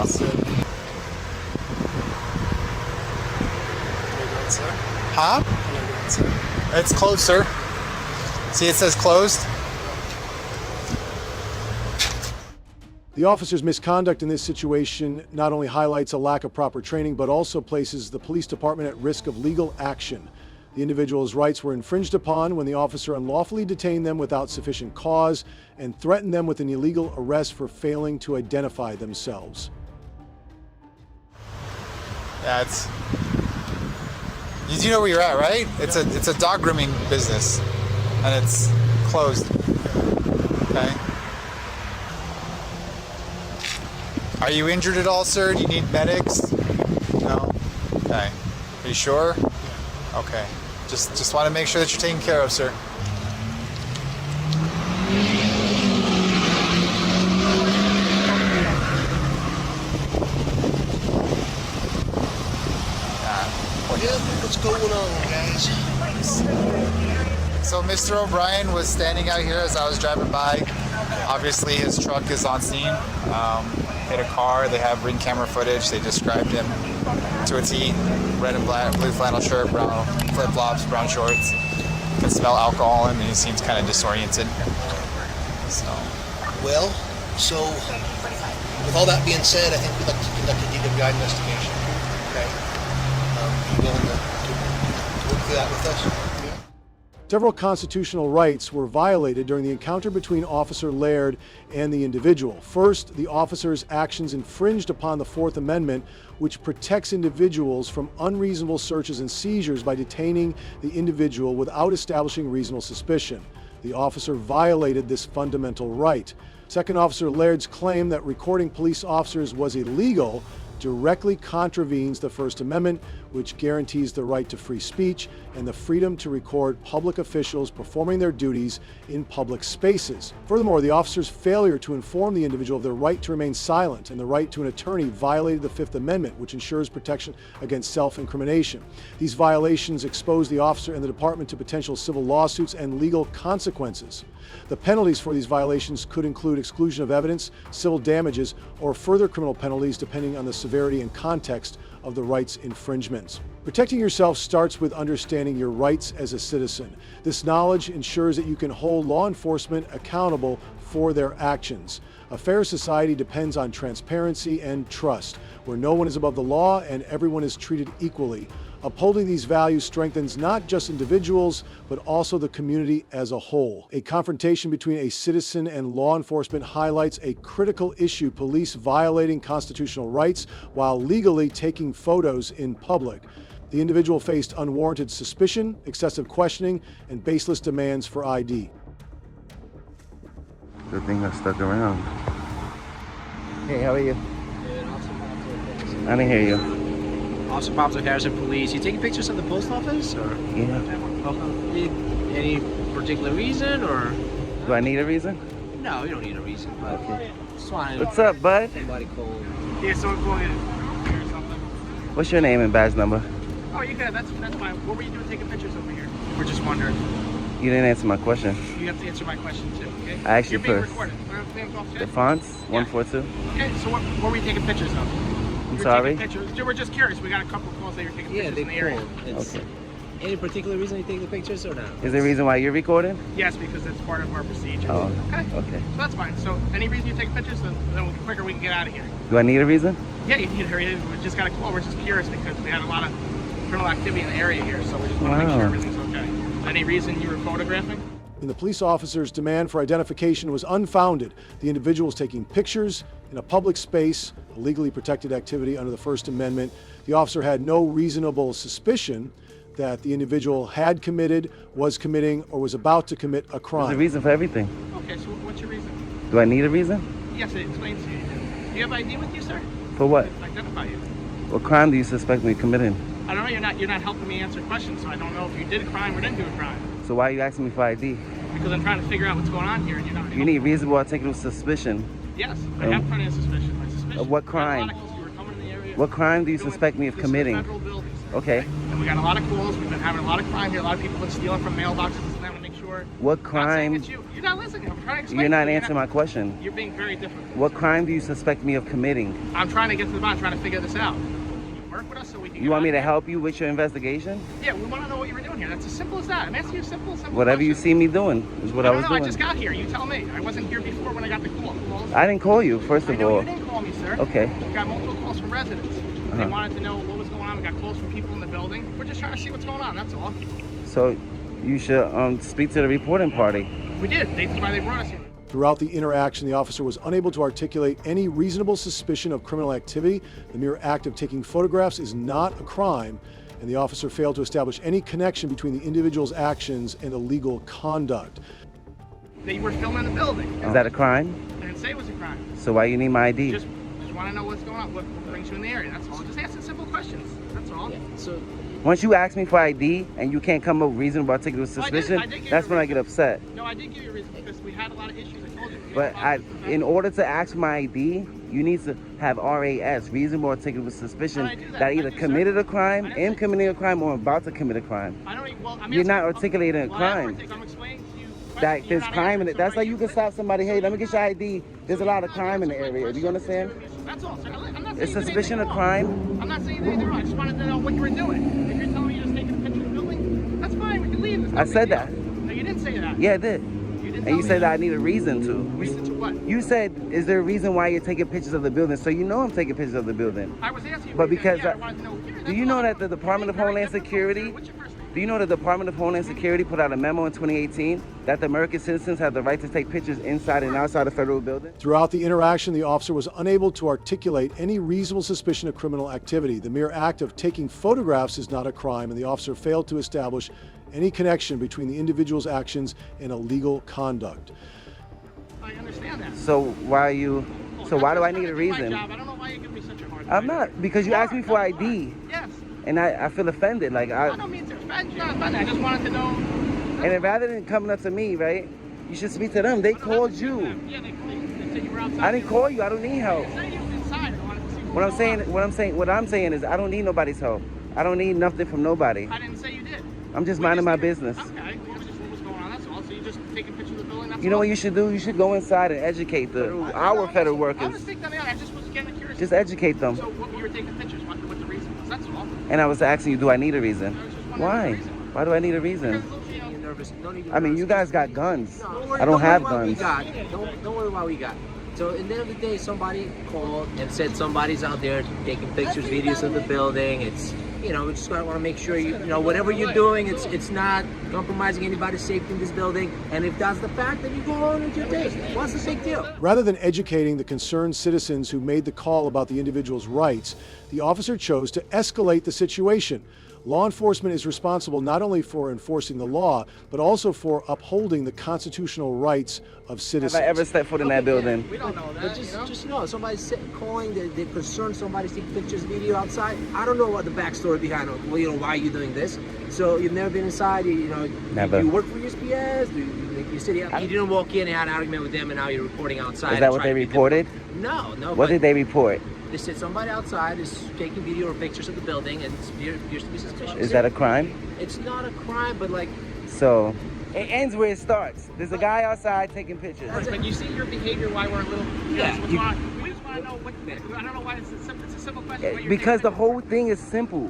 Huh? It's closed, sir. See, it says closed. The officer's misconduct in this situation not only highlights a lack of proper training, but also places the police department at risk of legal action. The individual's rights were infringed upon when the officer unlawfully detained them without sufficient cause and threatened them with an illegal arrest for failing to identify themselves. Yeah, you do know where you're at, right? It's a dog grooming business, and it's closed. Okay. Are you injured at all, sir? Do you need medics? No? Okay. Are you sure? Okay. Just want to make sure that you're taken care of, sir. What's going on, guys? So Mr. O'Brien was standing out here as I was driving by. Obviously his truck is on scene. Hit a car. They have ring camera footage. They described him to a T. Red and black, blue flannel shirt, brown flip-flops, brown shorts. Can smell alcohol in him, and he seems kind of disoriented. So. Well, so with all that being said, I think we'd like to conduct a DWI investigation. Okay. You willing to work through that with us? Several constitutional rights were violated during the encounter between Officer Laird and the individual. First, the officer's actions infringed upon the Fourth Amendment, which protects individuals from unreasonable searches and seizures by detaining the individual without establishing reasonable suspicion. The officer violated this fundamental right. Second, Officer Laird's claim that recording police officers was illegal directly contravenes the First Amendment, which guarantees the right to free speech and the freedom to record public officials performing their duties in public spaces. Furthermore, the officer's failure to inform the individual of their right to remain silent and the right to an attorney violated the Fifth Amendment, which ensures protection against self-incrimination. These violations expose the officer and the department to potential civil lawsuits and legal consequences. The penalties for these violations could include exclusion of evidence, civil damages, or further criminal penalties depending on the severity and context of the rights infringements. Protecting yourself starts with understanding your rights as a citizen. This knowledge ensures that you can hold law enforcement accountable for their actions. A fair society depends on transparency and trust, where no one is above the law and everyone is treated equally. Upholding these values strengthens not just individuals, but also the community as a whole. A confrontation between a citizen and law enforcement highlights a critical issue: police violating constitutional rights while legally taking photos in public. The individual faced unwarranted suspicion, excessive questioning, and baseless demands for ID. Good thing I stuck around. Hey, how are you? I didn't hear you. Officer Pops Harrison Police. You taking pictures of the post office, or? Yeah. Any particular reason, or? Do I need a reason? No, you don't need a reason. But Okay. just wanted What's up, bud? Somebody cold. Yeah, someone calling in or something. What's your name and badge number? Oh, you good? That's fine. What were you doing taking pictures over here? We're just wondering. You didn't answer my question. You have to answer my question too, okay? I asked you You're being first. recorded. Name's off, The fonts? 142? Okay, so what were you taking pictures of? I'm sorry? We're just curious. We got a couple of calls that you're taking pictures in the area. Okay. Any particular reason you take the pictures or not? Is there a reason why you're recording? Yes, because that's part of our procedure. Oh, okay. okay. So that's fine. So any reason you take pictures, then the quicker we can get out of here. Do I need a reason? Yeah, you need to hurry. We just got a call. We're just curious because we had a lot of criminal activity in the area here, so we just want to make sure everything's okay. Any reason you were photographing? When the police officer's demand for identification was unfounded, the individual was taking pictures in a public space, a legally protected activity under the First Amendment. The officer had no reasonable suspicion that the individual had committed, was committing, or was about to commit a crime. There's a reason for everything. Okay, so what's your reason? Do I need a reason? Yes, it explains to you. Do you have ID with you, sir? For what? Identify you. What crime do you suspect me of committing? I don't know. You're not helping me answer questions, so I don't know if you did a crime or didn't do a crime. So why are you asking me for ID? Because I'm trying to figure out what's going on here, and you're not. You need reasonable articulable suspicion. Yes, I have plenty of suspicion. My suspicion. Of what crime? What crime do you suspect me of committing? Okay. And we got a lot of calls. We've been having a lot of crime here. A lot of people have been stealing from mailboxes and stuff to make sure. What crime? You're not listening. I'm trying to explain. You're not to you. answering my question. You're being very difficult. What crime do you suspect me of committing? I'm trying to get to the bottom, trying to figure this out. Can you work with us so we can. You want me to help you with your investigation? Yeah, we want to know what you were doing here. That's as simple as that. I'm asking you simple. Whatever you see me doing is what I was doing. I just got here. You tell me. I wasn't here before when I got the call. I didn't call you, first of all. You didn't call me, sir. Okay. We got multiple calls from residents. They wanted to know what was going on. We got calls from people in the building. We're just trying to see what's going on. That's all. So you should speak to the reporting party. We did. That's why they brought us here. Throughout the interaction, the officer was unable to articulate any reasonable suspicion of criminal activity. The mere act of taking photographs is not a crime, and the officer failed to establish any connection between the individual's actions and illegal conduct. They were filming the building. Is that a crime? I didn't say it was a crime. So why you need my ID? Just want to know what's going on. What brings you in the area? That's all. Just asking simple questions. That's all. Yeah. So. Once you ask me for ID and you can't come up with reasonable articulable suspicion, that's when I get upset. No, I did give you a reason because we had a lot of issues. I told you. But in order to ask for my ID, you need to have RAS, reasonable articulable suspicion, that I either committed a crime, am committing a crime, or about to commit a crime. You're not articulating a crime. I'm explaining to you that there's crime in it. That's like you can stop somebody, hey, let me get your ID. There's a lot of crime in the area. Do you understand? That's all, sir. I'm not Is suspicion of crime? I'm not saying anything wrong. I just wanted to know what you were doing. If you're telling me you're just taking a picture of the building, that's fine. We can leave. I said that. No, you didn't say that. Yeah, I did. And you said that I need a reason to. Reason to what? You said, is there a reason why you're taking pictures of the building? So you know I'm taking pictures of the building. I was asking you. But because I wanted to know. do you know that the Department of Homeland Security? Do you know the Department of Homeland Security put out a memo in 2018 that the American citizens have the right to take pictures inside and outside of federal buildings? Throughout the interaction, the officer was unable to articulate any reasonable suspicion of criminal activity. The mere act of taking photographs is not a crime, and the officer failed to establish any connection between the individual's actions and illegal conduct. I understand that. So why are you? So why do I need a reason? I don't know why you give me such a hard time. I'm not, because you asked me for ID. Yes. And I feel offended. Like I don't mean to offend you. I just wanted to know. And then rather than coming up to me, right? You should speak to them. They called you. Yeah, they said you were outside. I didn't call you. I don't need help. They said you were inside. I wanted to see What I'm saying is I don't need nobody's help. I don't need nothing from nobody. I didn't say you did. I'm just minding my business. Okay. Well, just what was going on. That's all. So you just taking pictures of the building. That's you know what you should do? You should go inside and educate our federal workers. I was thinking, I just was getting curious Just educate them. So you were taking pictures. What the reason was? That's all. And I was asking you, do I need a reason? Why? Why do I need a reason? I mean, you guys got guns. I don't have guns. Don't worry what we got. So at the end of the day, somebody called and said somebody's out there taking pictures, videos of the building. It's, you know, we just want to make sure you know, whatever you're doing, it's not compromising anybody's safety in this building. And if that's the fact, then you go on with your day. What's the big deal? Rather than educating the concerned citizens who made the call about the individual's rights, the officer chose to escalate the situation. Law enforcement is responsible not only for enforcing the law, but also for upholding the constitutional rights of citizens. Have I ever stepped foot in that building? We don't know that. But just know, somebody's calling, they're concerned, somebody's taking pictures, video outside. I don't know what the backstory behind it. Well, you know, why are you doing this? So you've never been inside, you know, Never. You work for USPS, you said you didn't walk in and had an argument with them and now you're reporting outside. Is that what they reported? No. What did they report? They said somebody outside is taking video or pictures of the building and it appears to be suspicious. Is that a crime? It's not a crime, but like... So, it ends where it starts. There's a guy outside taking pictures. But you see your behavior, why we're a little... Yeah. We just want to know what... I don't know why it's a simple question. What you're Because the whole thing is simple.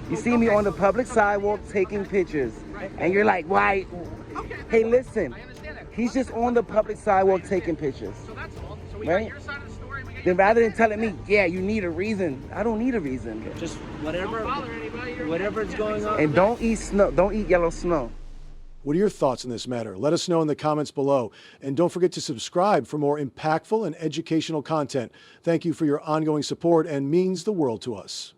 You see me on the public sidewalk taking pictures, and you're like, why? Hey, listen. He's just on the public sidewalk taking pictures. So that's all. So we Right? got your side of the story. We got Then rather than telling me, yeah, you need a reason, I don't need a reason. Just whatever's going on. And don't eat snow. Don't eat yellow snow. What are your thoughts on this matter? Let us know in the comments below. And don't forget to subscribe for more impactful and educational content. Thank you for your ongoing support and means the world to us.